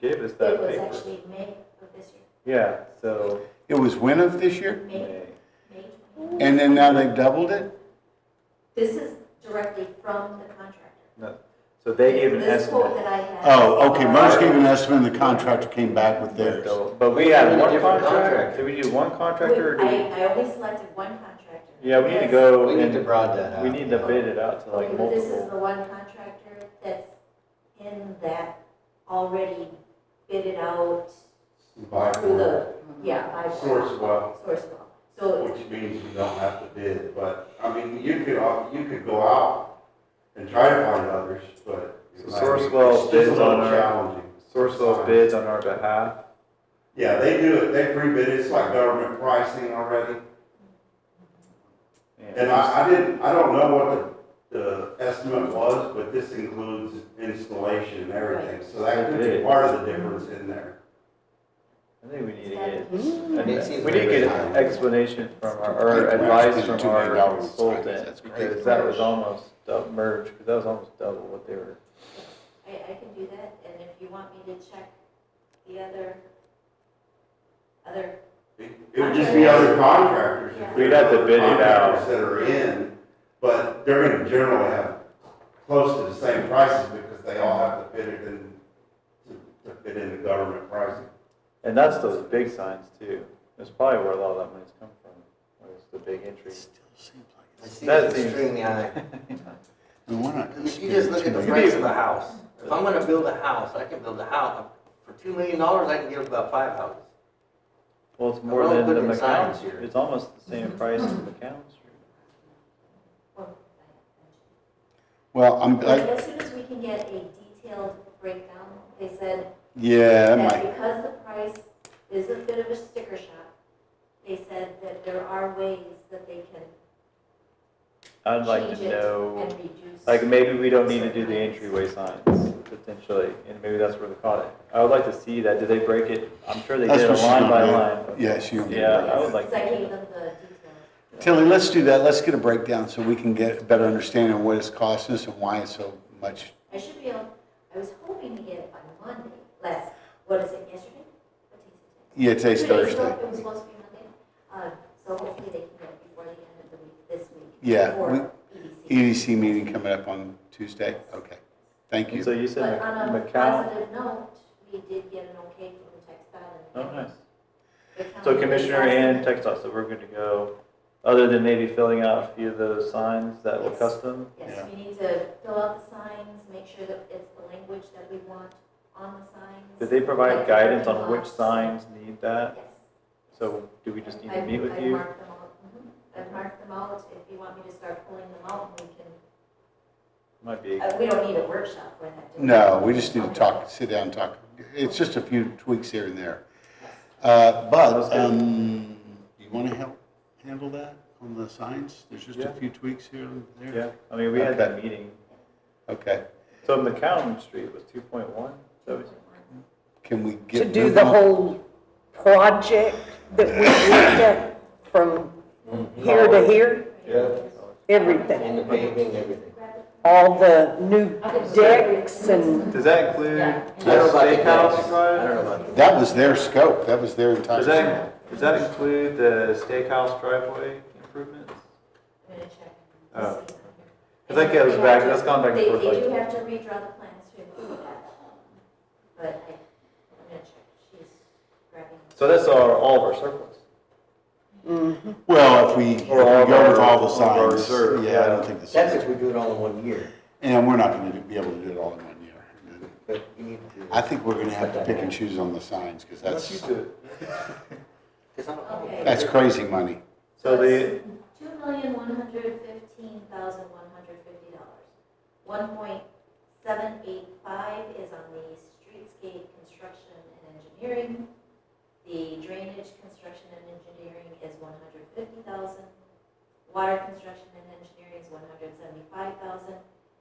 gave us that
It was
paper.
actually May of this year,
Yeah, so,
It was when of this year?
May.
And then now they've doubled it?
This is directly from the contractor.
no, so they gave an
This quote
estimate.
that I had.
Oh, okay, Merge gave an estimate and the contractor came back with theirs.
But we had one
Different
contract,
contractor.
did we do one contractor or did we?
I only selected one contractor.
Yeah, we need to
Yes.
go
We need to
and,
broaden that out.
we need to bid it out to like
Okay, but this is
multiple.
the one contractor that's in that already bid it out through the, by
Source well,
source well. So,
which means you don't have to bid, but, I mean, you could go out and try to find others, but.
So Sourcewell
it's just a
bids
little
on our-
challenging.
Sourcewell bids on our behalf.
Yeah, they do it, they pre-bid, it's like government pricing already. And I don't know what the estimate was, but this includes installation and everything, so that could be part of the difference in there.
I think we need to get,
It seems
we need to
very
get
high.
an explanation from or
Like,
advice
we're
from
$2 million
our
that's
consultant,
great.
because that was almost merged, because that was almost double what they were.
I can do that, and if you want me to check the other,
It would just be other contractors. if
We'd have to
there's
bid it out.
Contractors that are in, but they're gonna generally have close to the same prices because they all have to fit it in, to fit in the government pricing.
And that's those big signs too. That's probably where a lot of that money's come from, was the big entry.
Still seems
It
like
seems
That seems-
extremely high.
we're not gonna
If you
spend
just look at the
$2
price
million.
of a house, if I'm gonna build a house, I can build a house, for $2 million, I can get about 5 houses.
Well, it's more
We're only
than the
putting
McCown
signs
Street.
here.
It's almost the same price as McCown Street.
Well,
as soon as we can get a detailed breakdown, they said
yeah, that
that
might,
because the price is a bit of a sticker shock, they said that there are ways that they can
I'd like
change
to
it
know,
and reduce.
like maybe we don't need to do the entryway signs potentially, and maybe that's where the caught it. I would like to see that. Did they break it? I'm sure they
That's
did
what
a
she's
line by
gonna do.
line. but-
Yeah, she'll do
Yeah,
that.
I would like
Because I
to.
gave them the details.
Tilly, let's do that. Let's get a breakdown so we can get a better understanding of what it's costing us and why it's so much.
I should be able, I was hoping to get it by Monday, what is it, yesterday? What day is it?
Yeah, today's
2 days ago,
Thursday.
it was supposed to be Monday. So hopefully they can get it before the end of the week, this week.
Yeah,
before EDC.
EDC meeting coming up on Tuesday. Okay, thank
And so
you.
you said
But on a
McCown.
positive note, we did get an okay from TxDOT and.
Oh, nice.
the county
So Commissioner
is
and
asking-
TxDOT, so we're good to go. Other than maybe filling out a few of those signs that were
Yes.
custom?
Yes,
Yeah.
you need to fill out the signs, make sure that it's the language that we want on the signs.
Did they provide
Like
guidance
parking
on which
lots.
signs need that?
Yes.
So do we just need to
I've-
meet with
I've
you?
marked them out. I've marked them out. If you want me to start pulling them out, we can,
Might be,
we don't need a workshop for that. do we?
No, we just need to
Okay.
talk, sit down and talk. It's just a few tweaks here and there.
Yes.
But,
That's good.
do you want to help handle that on the signs? There's just a
Yeah.
few tweaks here and there?
yeah, I mean, we had that
Okay.
meeting.
Okay.
So McCown Street was 2.1, so
Can we get?
To do the
moving?
whole project that we looked at from here to here,
Yeah.
everything,
And the paving, everything.
all the new decks and,
does that include
Yeah.
the
I don't know about the
steakhouse
decks.
drive?
I don't know about the.
That was their scope, that was their entire.
Does that include the steakhouse driveway improvements?
I'm gonna check.
Oh.
to see on here.
'Cause that goes
They
back-
have to-
that's gone back and
they-
forth
They
like-
do have to redraw the plans to include that. But I'm gonna check. She's grabbing.
So that's all of our surplus.
Well, if we
Or
go
all
with
of
all the
our
signs,
reserve,
yeah, I
yeah.
don't think the
That's
signs.
if we do it all in 1 year,
And we're not gonna be able to do it all in 1 year.
but you need to.
I think we're gonna have to pick and choose on the signs, because
Let's you
that's,
do it.
'Cause I don't know.
Okay.
that's crazy money.
So the,
$2,115,150. 1.785 is on the streetscape construction and engineering. The drainage construction and engineering is 150,000. Water construction and engineering is 175,000.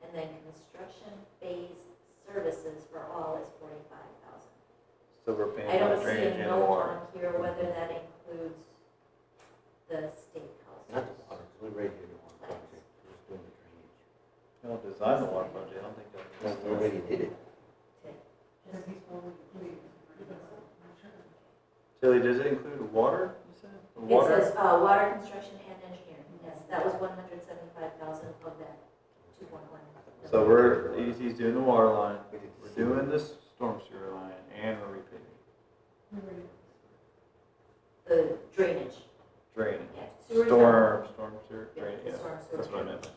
And then construction phase services for all is 45,000.
so we're paying
I
for
don't
the
see
drainage
a
and the
note
water.
on here whether that includes the steakhouse.
Not the water, 'cause we're ready to do the water project, we're just doing the drainage.
They'll design the water project, I don't think
No,
they'll.
we already did it.
Tilly, does it include water, you said? The
It
water?
says, water construction and engineering, yes, that was 175,000 of that 2.1.
So he's doing the water line, we're doing this storm sewer line, and we're repaving,
The drainage,
draining.
yeah, sewer. is not-
Storm sewer,
Yeah,
draining,
the
yeah,
storm sewer.
that's what I meant.
Yes.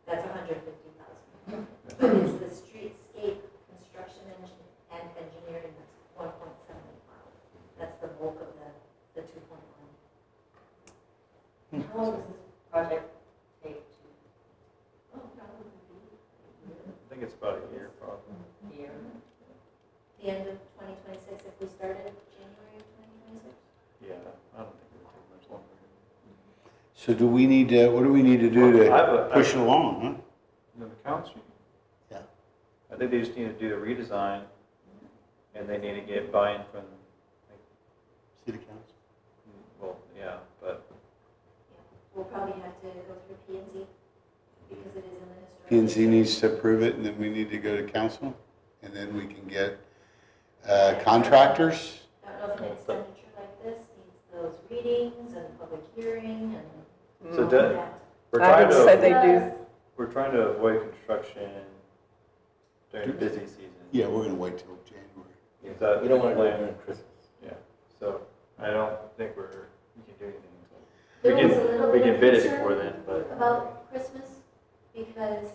That's 150,000. But it's the streetscape construction and engineering, that's 1.75. That's the bulk of the 2.1.
How long does this project take
Oh, probably
I think it's about a year, probably.
to year?
the end of 2026, if we started January of 2026.
Yeah, I don't think it would take much longer.
So do we need to, what do we need to do
Well, I have
to
a-
push it along, huh?
No, the council.
Yeah.
I think they just need to do the redesign, and they need to get buy-in from,
City council?
well, yeah, but
Yeah, we'll probably have to go through P and Z because it is in the historic.
P and Z
district.
needs to approve it, and then we need to go to council, and then we can get contractors.
I don't know if an expenditure like this needs those readings and public hearing and
So
all
that-
that.
we're
I
trying
would say
to,
they do.
we're trying to avoid construction during busy season.
Yeah, we're gonna wait till January.
Is that
We don't want to do it
plan?
during Christmas.
Yeah, so I don't think we can do anything.
There
We
was
can-
a little
we
bit
can
of
bid it
concern
before then, but-
about Christmas because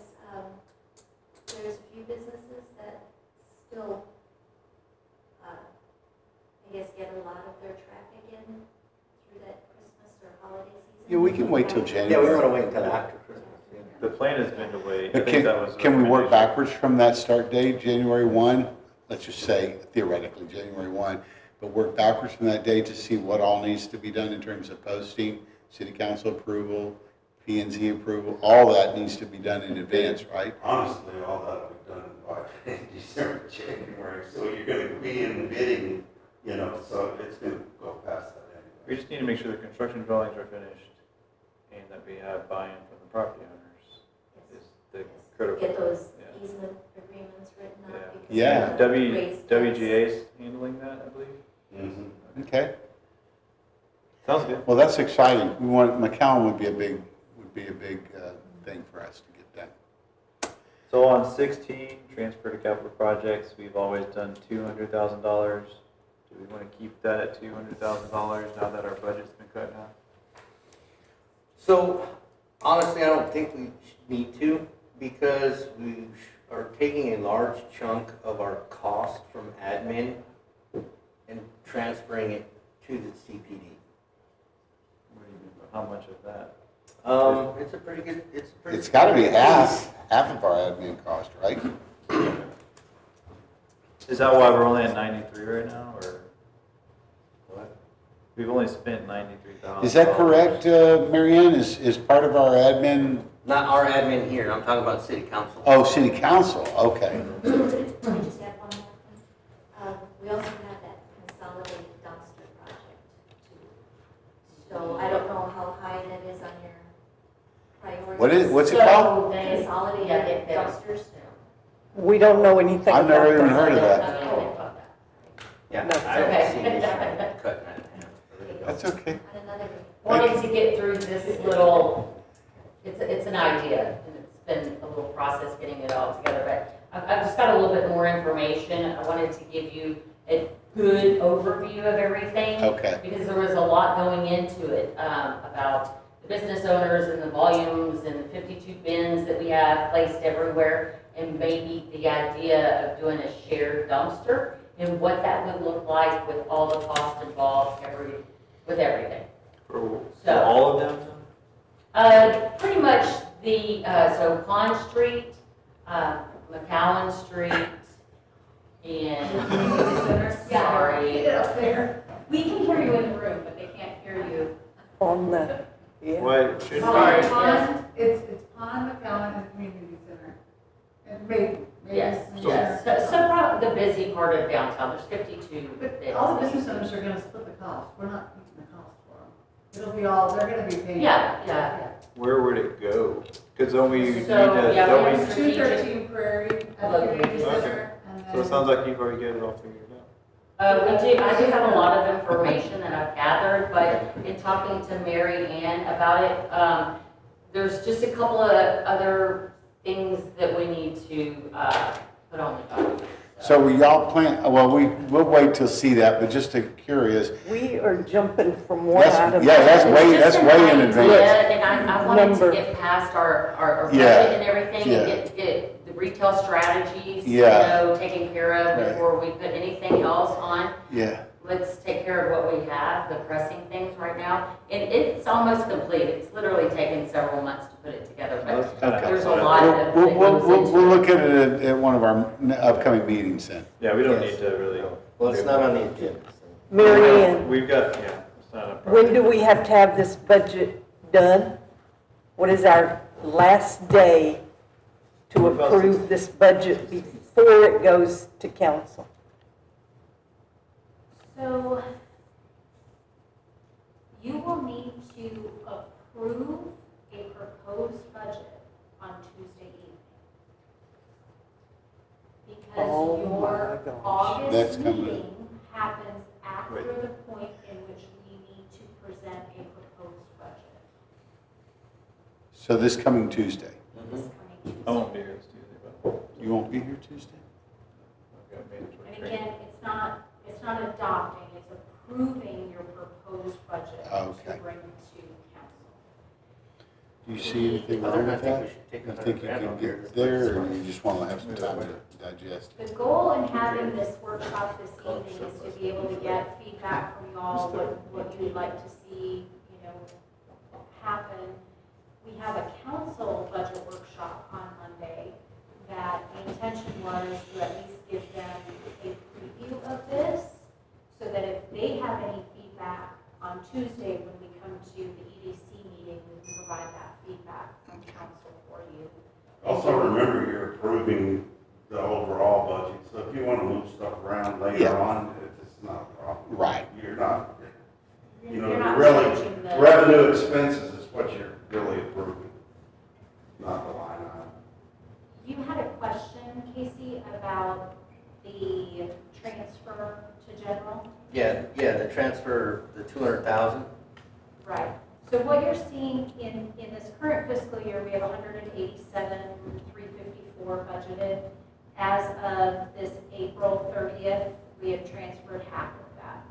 there's a few businesses that still, I guess, get a lot of their traffic in through that Christmas or holiday season.
Yeah, we can wait till
Yeah, we
January.
want to wait until after Christmas, yeah.
The plan has been to wait. I
But
think that was. the
can we work
recommendation.
backwards from that start date, January 1? Let's just say theoretically, January 1, but work backwards from that date to see what all needs to be done in terms of posting, city council approval, P and Z approval, all that needs to be done in advance, right?
Honestly, all that will be done by December, January, so you're gonna be in bidding, so it's gonna go past that
We
anyway.
just need to make sure the construction drawings are finished and that we have buy-in from the property owners is the
Yes.
critical.
Get those
Yeah.
easement agreements written
Yeah.
up. because
Yeah.
of the raised tax.
WGA's handling that, I believe.
Mhm.
Okay,
Sounds good.
well, that's exciting. McCown would be a big thing for us to get done.
So on 16, transfer to capital projects, we've always done $200,000. Do we want to keep that at $200,000 now that our budget's been cut down?
So honestly, I don't think we need to, because we are taking a large chunk of our cost from admin and transferring it to the CPD.
What do you mean, how much of that?
It's a pretty good,
It's gotta be half of our admin cost, right?
Is that why we're only at 93 right now, or?
What?
We've only spent 93,000.
Is that correct, Mary Ann? Is part of our admin,
Not our admin here, I'm talking about city council.
oh, city council, okay.
Let me just add one more thing. We also have that consolidated dumpster project too. So I don't know how high that is on your priority.
What's it called?
Consolidated dumpsters.
We don't know anything
I've
about
never even
that.
heard of that.
Yeah,
No.
I
Okay.
don't see an issue in cutting that in half.
That's okay.
On another,
Wanted to get through this little, it's an idea, and it's been a little process getting it all together, but I've just got a little bit more information. I wanted to give you a good overview of everything.
Okay.
Because there was a lot going into it, about the business owners and the volumes and the 52 bins that we have placed everywhere, and maybe the idea of doing a shared dumpster and what that would look like with all the costs involved, with everything.
For
So-
all of them?
Pretty much so Pond Street, McCowan Street, and, sorry.
up there. We can hear you in the room, but they can't hear you.
On the, yeah.
Why should
Sorry.
we?
Pond, it's Pond, McAllen, and Community Center. And maybe.
Yes,
and
yes.
Center.
So probably the busy part of downtown, there's 52.
But
bins.
all the business owners are gonna split the cost. We're not keeping the cost for them. It'll be all, they're gonna be paying.
Yeah.
Where would it go? Because don't we need to,
So, yeah,
don't
we're-
we,
213 Prairie at Community
Okay.
Center. And
so it
then
sounds like you've already got it all figured out.
I do have a lot of information that I've gathered, but in talking to Mary Ann about it, there's just a couple of other things that we need to, put on the document.
So will y'all plan, well, we'll wait till see that, but just curious,
We are jumping from one
That's-
item.
yeah, that's
to
way-
the
that's
Just
way
an
in
idea,
advance.
And I wanted to
Number.
get past our budget
Yeah,
and everything,
yeah.
and get the retail strategies,
Yeah.
taken care of
Right.
before we put anything else on.
yeah.
Let's take care of what we have, the pressing things right now. And it's almost complete. It's literally taken several months to put it together,
That's
but
kind of
there's a
outside.
lot that
We'll
goes
we'll
into
look
it.
at it at one of our upcoming meetings then.
Yeah, we don't
Yes.
need to really.
Well, it's not on the agenda, so.
Mary Ann,
We've got, yeah, it's not a problem.
when do we have to have this budget done? What is our last day to approve this budget before it goes to council?
So you will need to approve a proposed budget on Tuesday evening. Because
Oh my
your
gosh.
That's
August
coming.
meeting happens after
Wait.
the point in which we need to present a proposed budget
So this coming Tuesday.
this coming Tuesday.
I won't be here this Tuesday, but
You won't be here Tuesday?
I've got mandatory
And
training.
again, it's not adopting, it's approving your proposed budget to
Okay.
bring to council.
Do you see anything
I
wrong
think
with that?
we should take
You
100
think you
grand
can
off here.
get there, or you just want to have some time to digest?
The goal in having this workshop this evening is to be able to get feedback from you all, what you would like to see, happen. We have a council budget workshop on Monday that the intention was to at least give them a preview of this, so that if they have any feedback on Tuesday when we come to the EDC meeting, we can provide that feedback from council for you.
Also, remember, you're approving the overall budget, so if you want to move stuff around
Yeah.
later on, it's not a problem.
Right.
You're not,
You're not
really,
changing the.
revenue expenses is what you're really approving, not the line item.
You had a question, Casey, about the transfer to general?
Yeah, the transfer, the 200,000.
Right. So what you're seeing in this current fiscal year, we have 187,354 budgeted. As of this April 30th, we have transferred half of that.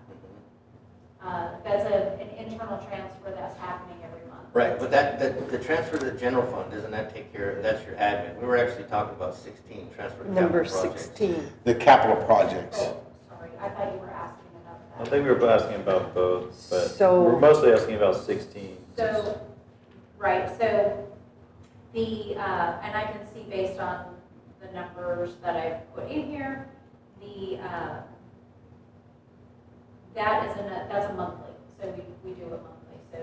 That's an internal transfer that's happening every month.
Right, but the transfer to the general fund, doesn't that take care of, that's your admin? We were actually talking about 16, transfer to capital
Number
projects.
16.
The capital projects.
Oh, sorry, I thought you were asking
I
about that.
think we were asking about both, but
So-
we're mostly asking about 16.
So, right, so the, and I can see based on the numbers that I've put in here, the, that's a monthly, so we do it monthly, so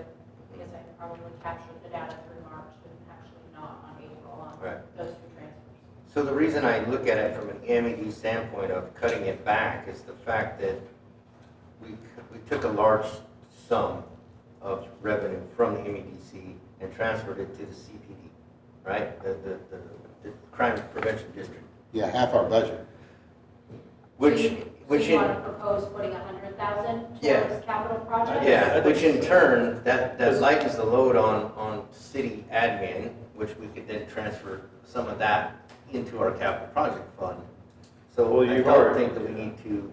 because I can probably capture the data through March and actually not on April on
Right.
those two transfers.
So the reason I look at it from an MED standpoint of cutting it back is the fact that we took a large sum of revenue from the MEDC and transferred it to the CPD, right? The Crime Prevention District.
Yeah, half our budget.
Which
So you
in,
want to propose putting 100,000
Yeah.
towards capital projects?
yeah, which in turn, that lightens the load on city admin, which we could then transfer some of that into our capital project fund. So
Well,
I
you
don't
are-
think that we need to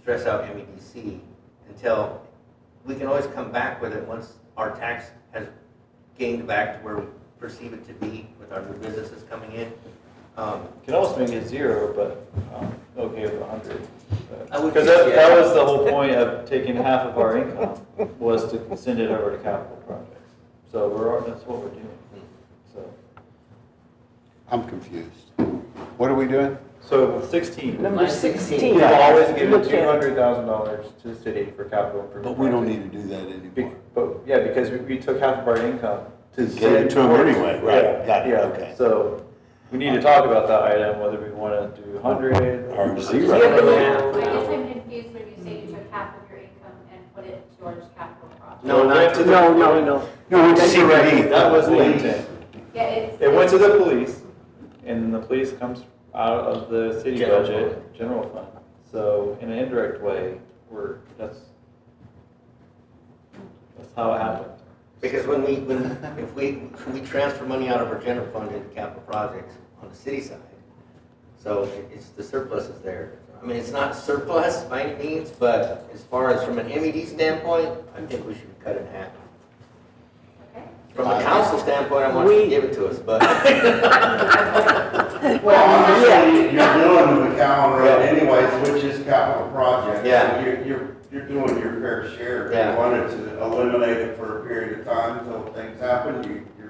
stress out MEDC until, we can always come back with it once our tax has gained back to where we perceive it to be with our new businesses coming in.
Can also make it 0, but okay with 100.
I would
Because
think,
that
yeah.
was the whole point of taking half of our income, was to send it over to capital projects. So that's what we're doing. So
I'm confused. What are we doing?
So 16.
Number
Line 16.
16.
We've always given
Look at it.
$200,000 to the city for capital improvement.
But we don't
projects.
need to do that anymore.
But, yeah, because we took half of our income.
To get it to them anyway, right,
Yeah,
got it,
yeah.
okay.
So we need to talk about that item, whether we want to do 100
Or
just
zero.
half.
I guess I'm confused when you say you took half of your income and put it towards capital projects.
No, not to the.
No.
No, it's CPD.
That was the intent.
Yeah, it's.
It went to the police, and the police comes out of the city
General
budget, general fund. So in an indirect way, that's how it happened.
Because if we transfer money out of our general fund into capital projects on the city side, so it's, the surplus is there. I mean, it's not surplus by any means, but as far as from an MED standpoint, I think we should cut it in half.
Okay.
From a council standpoint, I want you to give it to us, but.
Well, honestly, you're doing the McAllen Road anyways, which is capital project.
Yeah.
So you're doing your fair share. If
Yeah.
you wanted to eliminate it for a period of time until things happen, you're,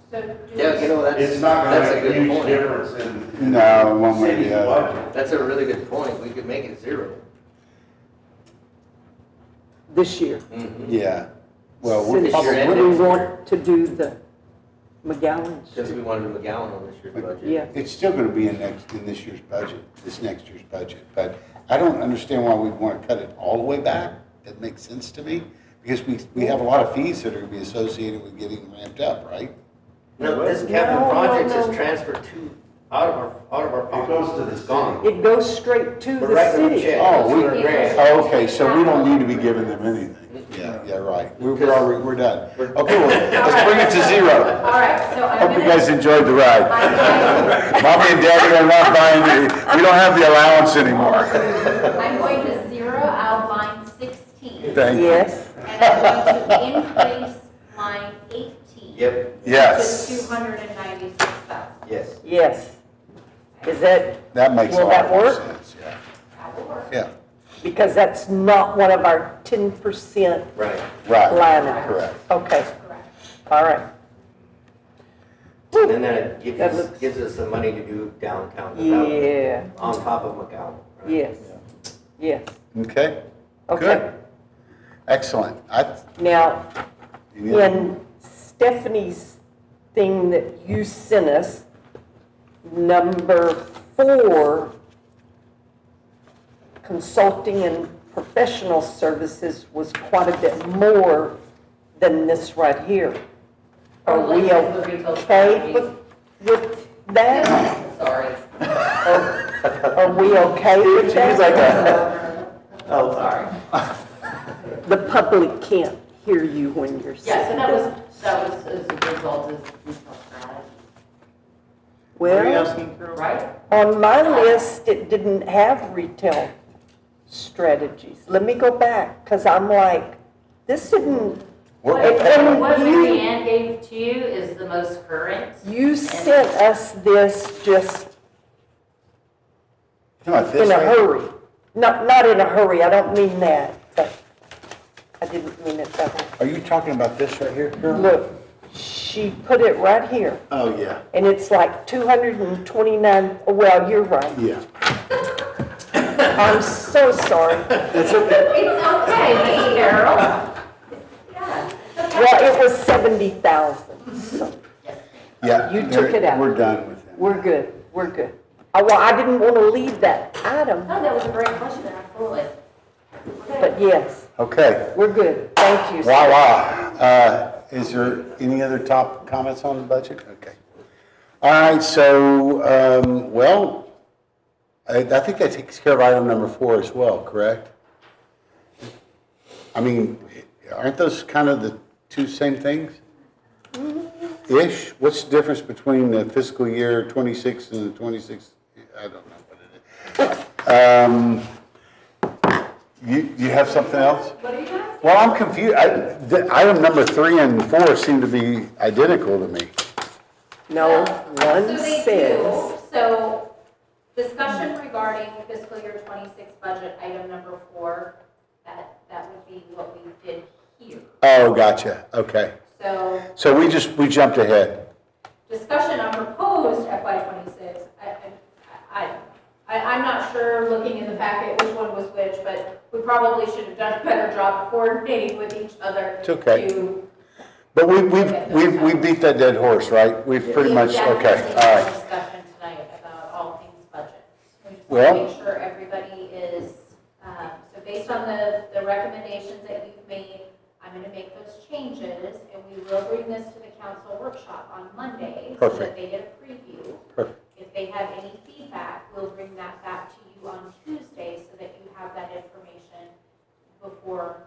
So do
Yeah, you know,
it's not gonna
that's a
make a
good
huge
point.
difference in
No, one way or
city's
the other.
budget.
That's a really good point. We could make it 0.
This year.
Yeah. Well,
Since
This year and
we
next year.
want to do the McGowan.
Since we wanted to McGowan on this year's budget.
Yeah.
It's still gonna be in this year's budget, this next year's budget, but I don't understand why we'd wanna cut it all the way back. That makes sense to me, because we have a lot of fees that are gonna be associated with getting ramped up, right?
No, this capital
No,
projects
no,
is
no.
transferred out of our
It
pockets.
goes to the
It's gone.
It goes straight to
We're
the
writing them a
city.
check.
Oh, we-
$200,000.
Oh, okay, so we don't need to be giving them anything. Yeah, right. We're done. Okay, well, let's bring it to 0.
All right, so I'm
Hope you
gonna.
guys enjoyed the ride. Mommy and Daddy are not buying it. We don't have the allowance anymore.
I'm going to 0 out line 16.
Thank you.
Yes,
And I'm going to increase line 18.
Yep,
Yes.
To 296,000.
yes.
yes. Is that,
That makes a
Will
lot
that
more
work?
sense, yeah.
That will work.
Yeah,
because that's not one of our 10%
Right.
right,
line items.
correct.
Okay,
Correct.
all right.
And then that
That looks-
gives us some money to do downtown development
Yeah,
on top of McAllen. right?
yes, yes.
Okay,
Okay,
good. Excellent.
now,
You need-
in Stephanie's thing that you sent us, number 4, consulting and professional services was quite a bit more than this right here. Are
Or
we
like the retail
okay
strategies.
with that?
Sorry.
Are we okay with
She's
that?
like a,
Oh, sorry.
The public can't hear you when you're saying
Yeah, so that
this.
was as a result of retail strategy,
what are you
Well,
asking for?
right?
on my list, it didn't have retail strategies. Let me go back, because I'm like, this isn't
What
And
what
you-
Mary Ann gave to you is the most current.
You sent us this just
You know, this
in a
right-
hurry. Not in a hurry, I don't mean that, but I didn't mean it that way.
Are you talking about this right here, girl?
Look, she put it right here,
Oh, yeah,
and it's like 229, well, you're right.
yeah.
I'm so sorry.
It's okay.
It's okay, Miss Carol. Yeah.
Well, it was 70,000, so
Yeah.
You took it out.
We're done with him.
we're good, we're good. Well, I didn't want to leave that item,
No, that was a great question, absolutely.
but yes,
Okay.
we're good. Thank you.
Wow, wow. Is there any other top comments on the budget? Okay. All right, so, well, I think that takes care of item number 4 as well, correct? I mean, aren't those kind of the two same things? Ish? What's the difference between the fiscal year 26 and the 26? I don't know what it is. You have something else?
What are you asking?
Well, I'm confused. Item number 3 and 4 seem to be identical to me.
No, one
So they
says,
do. So discussion regarding fiscal year 26 budget, item number 4, that would be what we did here.
Oh, gotcha. Okay.
So
So we jumped ahead.
discussion on proposed FY 26, I'm not sure, looking in the packet, which one was which, but we probably should have done a better job of coordinating with each other.
It's okay.
to-
But we beat that dead horse, right? We've pretty much, okay, all right.
Discussion tonight about all things budget. We just want
Well-
to make sure everybody is, so based on the recommendations that you've made, I'm going to make those changes, and we will bring this to the council workshop on Monday. So
Perfect.
that they get a preview.
Perfect.
If they have any feedback, we'll bring that back to you on Tuesday so that you have that information before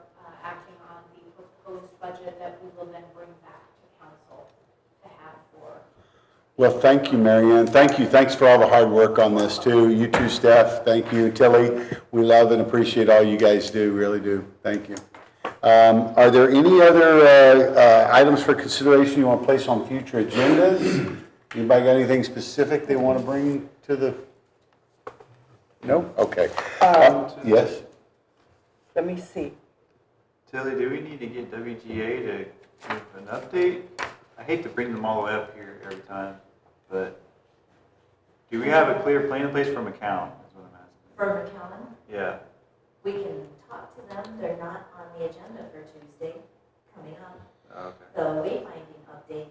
acting on the proposed budget that we will then bring back to council to have for.
Well, thank you, Mary Ann. Thank you. Thanks for all the hard work on this, too. You too, Steph. Thank you. Tilly, we love and appreciate all you guys do, really do. Thank you. Are there any other items for consideration you want to place on future agendas? Anybody got anything specific they want to bring to the? No? Okay. Yes?
let me see.
Tilly, do we need to get WGA to give an update? I hate to bring them all the way up here every time, but do we have a clear plan in place for McCown, is what I'm asking?
For McAllen,
Yeah,
we can talk to them, they're not on the agenda for Tuesday coming up.
okay.
The wayfinding update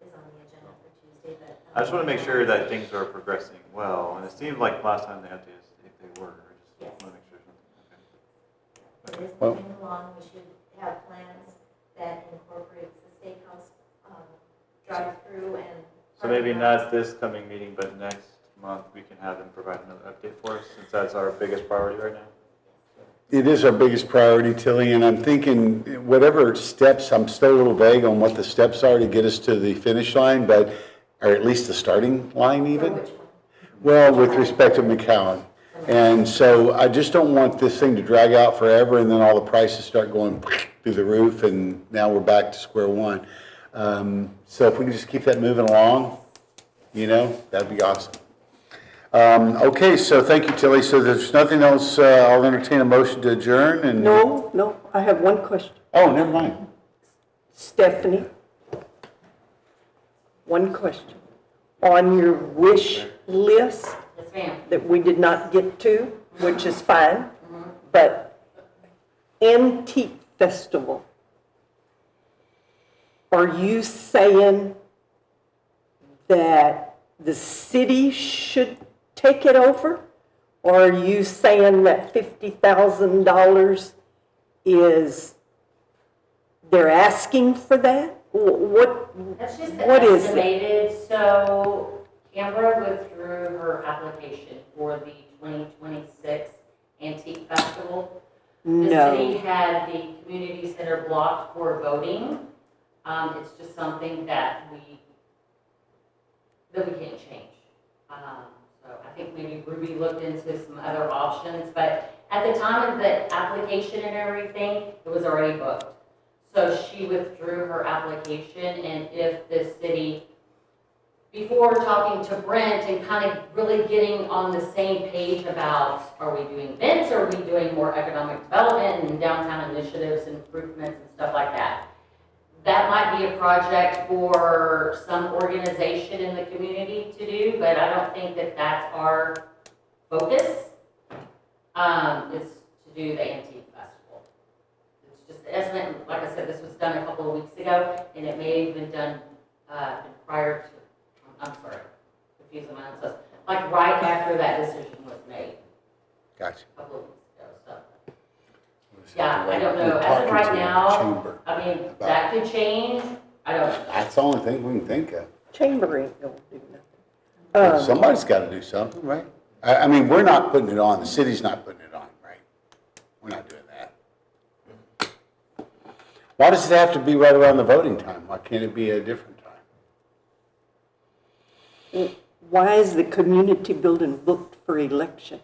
is on the agenda for Tuesday, but.
I just want to make sure that things are progressing well, and it seemed like last time they updated us, if they were, I just want to make sure something,
It is
Well-
moving along, we should have plans that incorporates the steakhouse, drive-through and.
So maybe not this coming meeting, but next month, we can have them provide another update for us, since that's our biggest priority right now.
It is our biggest priority, Tilly, and I'm thinking whatever steps, I'm still a little vague on what the steps are to get us to the finish line, but, or at least the starting line
For
even.
which one?
Well, with respect to McCowan. And so I just don't want this thing to drag out forever and then all the prices start going through the roof and now we're back to square one. So if we can just keep that moving along, you know, that'd be awesome. Okay, so thank you, Tilly. So there's nothing else, I'll entertain a motion to adjourn and.
No, I have one question.
Oh, never mind.
Stephanie, one question. On your wish list
Yes, ma'am.
that we did not get to, which is fine, but Antique Festival, are you saying that the city should take it over? Or are you saying that $50,000 is, they're asking for that? What,
That's just the
what is it?
estimated, so Canberra withdrew her application for the 2026 Antique Festival. The city
No.
had the community center blocked for voting. It's just something that we can't change. So I think maybe Ruby looked into some other options, but at the time of the application and everything, it was already booked. So she withdrew her application, and if the city, before talking to Brent and kind of really getting on the same page about, are we doing events, are we doing more economic development and downtown initiatives, improvements and stuff like that? That might be a project for some organization in the community to do, but I don't think that that's our focus. Is to do the antique festival. It's just the estimate, like I said, this was done a couple of weeks ago, and it may have been done prior to, I'm sorry, confusing my own self, like right after that decision was made,
Gotcha.
a couple of weeks ago, so. Yeah, I don't know, as of right now, I mean, that could change, I don't know.
That's the only thing we can think of.
Chamber ain't gonna do
Well,
nothing.
somebody's got to do something, right? I mean, we're not putting it on, the city's not putting it on, right? We're not doing that. Why does it have to be right around the voting time? Why can't it be a different time?
Why is the community building booked for election?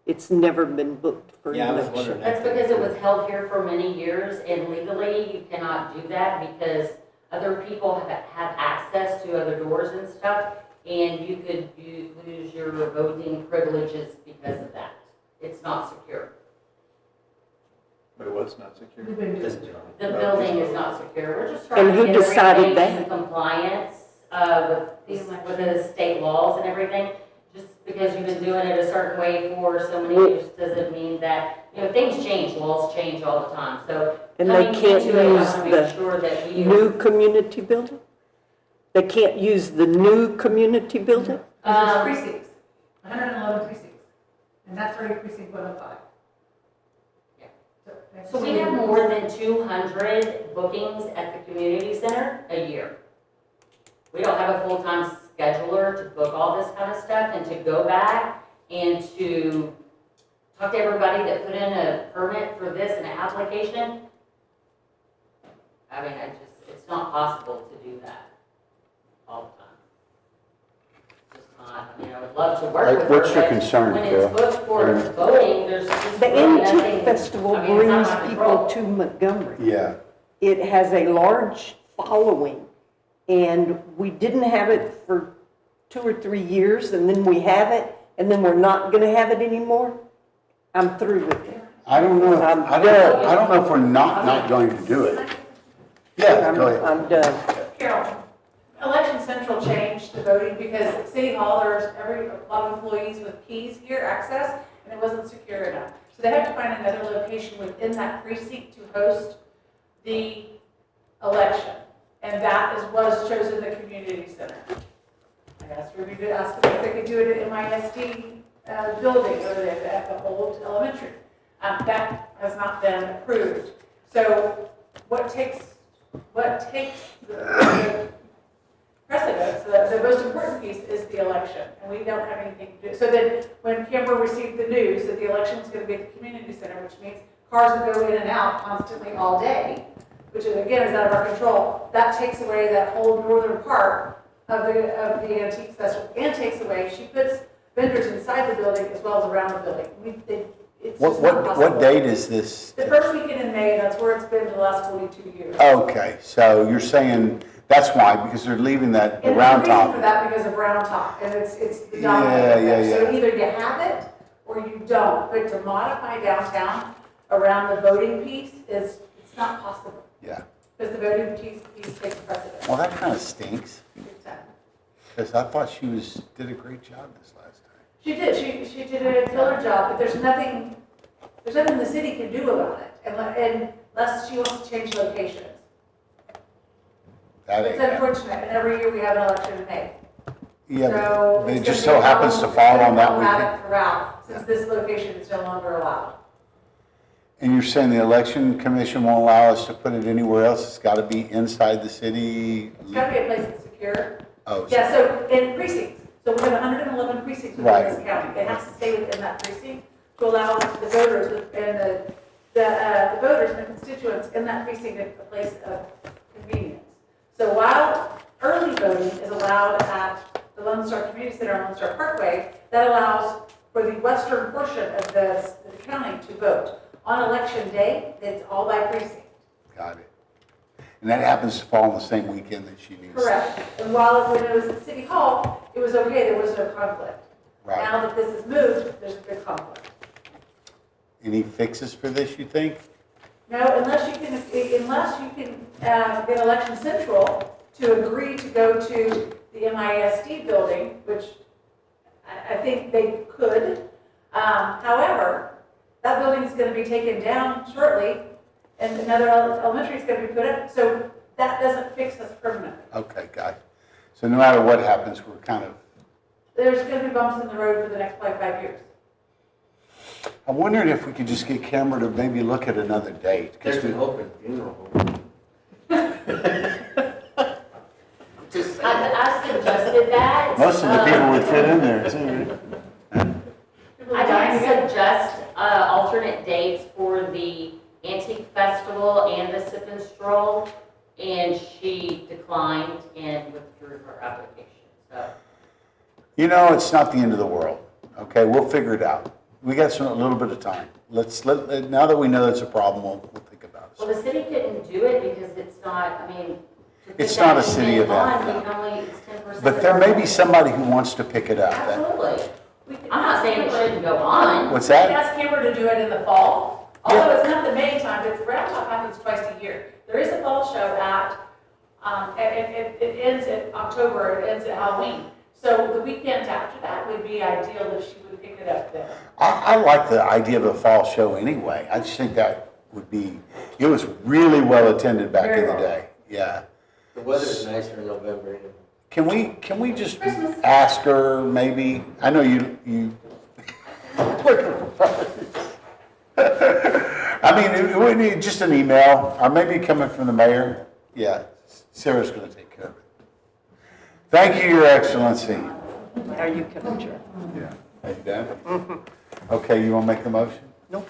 It's never been booked for
Yeah, I was
election.
wondering.
That's because it was held here for many years, and legally, you cannot do that because other people have access to other doors and stuff, and you could lose your voting privileges because of that. It's not secure.
But what's not secure?
We've been
This
doing
is
it.
wrong.
The building is not secure. We're just trying
And
to
who
get
decided
everything in
that?
compliance with the state laws and everything. Just because you've been doing it a certain way for so many years doesn't mean that, things change, laws change all the time. So
And they
coming
can't
into it, I
use
want to
the
make sure that we
New community building? They can't use the new community building?
There's precincts, 111 precincts, and that's already precinct 105.
Yeah.
So-
So we have more than 200 bookings at the community center a year. We don't have a full-time scheduler to book all this kind of stuff and to go back and to talk to everybody that put in a permit for this and an application. I mean, it's not possible to do that all the time. Just not, I mean, I would love to work with her.
What's your
but
concern,
When
Phil?
it's booked for voting, there's just
The
really nothing.
Antique Festival
I mean, it's
brings
not my
people
control.
to Montgomery.
Yeah.
It has a large following, and we didn't have it for 2 or 3 years, and then we have it, and then we're not gonna have it anymore. I'm through with it.
I don't know,
I'm
I
done.
don't know if we're not going to do it. Yeah, go ahead.
I'm done.
Carol, Election Central changed the voting because at City Hall, there's a lot of employees with keys here, access, and it wasn't secure enough. So they had to find another location within that precinct to host the election. And that was chosen the community center. I asked Ruby to ask them if they could do it at MISD building or at the old elementary. That has not been approved. So what takes the precedence, the most important piece is the election, and we don't have anything to do. So then, when Kimber received the news that the election was going to be at the community center, which means cars would go in and out constantly all day, which is, again, is out of our control, that takes away that whole northern part of the antique festival, and takes away, she puts vendors inside the building as well as around the building. It's just not possible.
What date is this?
The first weekend in May, that's where it's been the last 42 years.
Okay, so you're saying that's why, because they're leaving that, the
And
round
the reason for
top.
that because of round top, and it's the
Yeah,
dominant effect.
yeah,
So either you have it or you don't, but to modify downtown around the voting piece it's not possible,
Yeah,
because the voting piece takes precedence.
well, that kind of stinks,
Big time.
because I thought she did a great job this last time.
She did, she did a killer job, but there's nothing the city can do about it, unless she wants to change locations.
That
It's
ain't,
unfortunate, and every year we have an election in May.
yeah,
So
but it
it's
just
gonna
so
be
happens to fall on that weekend.
problematic throughout, since this location is no longer allowed.
And you're saying the election commission won't allow us to put it anywhere else? It's got to be inside the city?
It's gotta be a place that's secure.
Oh,
Yeah, so in precincts, so we have 111 precincts within
Right.
this county. It has to stay within that precinct to allow the voters and the voters and the constituents in that precinct a place of convenience. So while early voting is allowed at the Lone Star Community Center on Lone Star Parkway, that allows for the western portion of the county to vote. On election day, it's all by precinct.
got it. And that happens to fall on the same weekend that she needs.
Correct. And while when it was at City Hall, it was okay, there was no conflict.
Right.
Now that this is moved, there's a big conflict.
Any fixes for this, you think?
No, unless you can get Election Central to agree to go to the MISD building, which I think they could. However, that building is going to be taken down shortly, and another elementary is going to be put up, so that doesn't fix us permanently.
Okay, got it. So no matter what happens, we're kind of,
There's going to be bumps in the road for the next probably 5 years.
I'm wondering if we could just get Cameron to maybe look at another date. 'Cause
There's
we-
an open funeral home. Just saying.
I suggested that.
Most of the people would fit in there too.
I did suggest alternate dates for the Antique Festival and the Sip and Stroll, and she declined and withdrew her application, so.
You know, it's not the end of the world. Okay, we'll figure it out. We got a little bit of time. Now that we know that's a problem, we'll think about
Well,
it.
the city couldn't do it because it's not, I mean. to put
It's not a
that
city
event
event,
on,
no.
we can only, it's 10%.
But there may be somebody who wants to pick it up.
Absolutely.
We could
I'm not
ask
saying it
Kimber-
shouldn't go on.
What's
We could
that?
ask Kimber to do it in the fall, although it's not the May time, but Round Top happens twice a year. There is a fall show at, it ends in October, it ends at Halloween. So the weekend after that would be ideal if she would pick it up then.
I like the idea of a fall show anyway. I just think that would be, it was really well attended back in
Very
the
well.
day. Yeah.
The weather's nicer in November anyway.
Can we just
Christmas.
ask her maybe, I know you looking for priorities. I mean, it would need just an email, or maybe coming from the mayor. Yeah, Sarah's gonna take care of it. Thank you, Your Excellency.
Now you can adjourn.
Yeah. Are you done? Okay, you wanna make the motion?
Nope.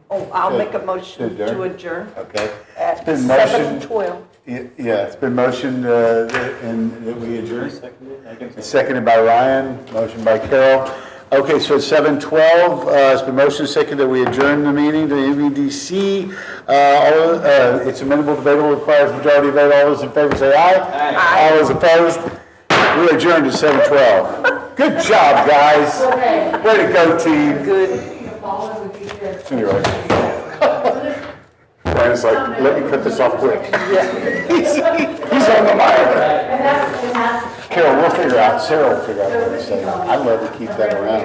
Oh, I'll make a motion
To adjourn?
to adjourn
Okay.
at
been motioned.
7:12.
Yeah, it's been motioned, that we adjourn.
Seconded? I can
It's seconded by Ryan, motion by Carol. Okay, so it's 7:12, it's been motion second that we adjourn the meeting to MVDC. It's amendable, debatable, requires majority vote. All those in favor say aye.
Aye.
All those opposed? We adjourned at 7:12. Good job, guys. Way to go, team.
Good.
Anyway. Ryan's like, let me cut this off quick. He's on the mic. Carol, we'll figure out, Sarah will figure out what to say. I'd love to keep that around.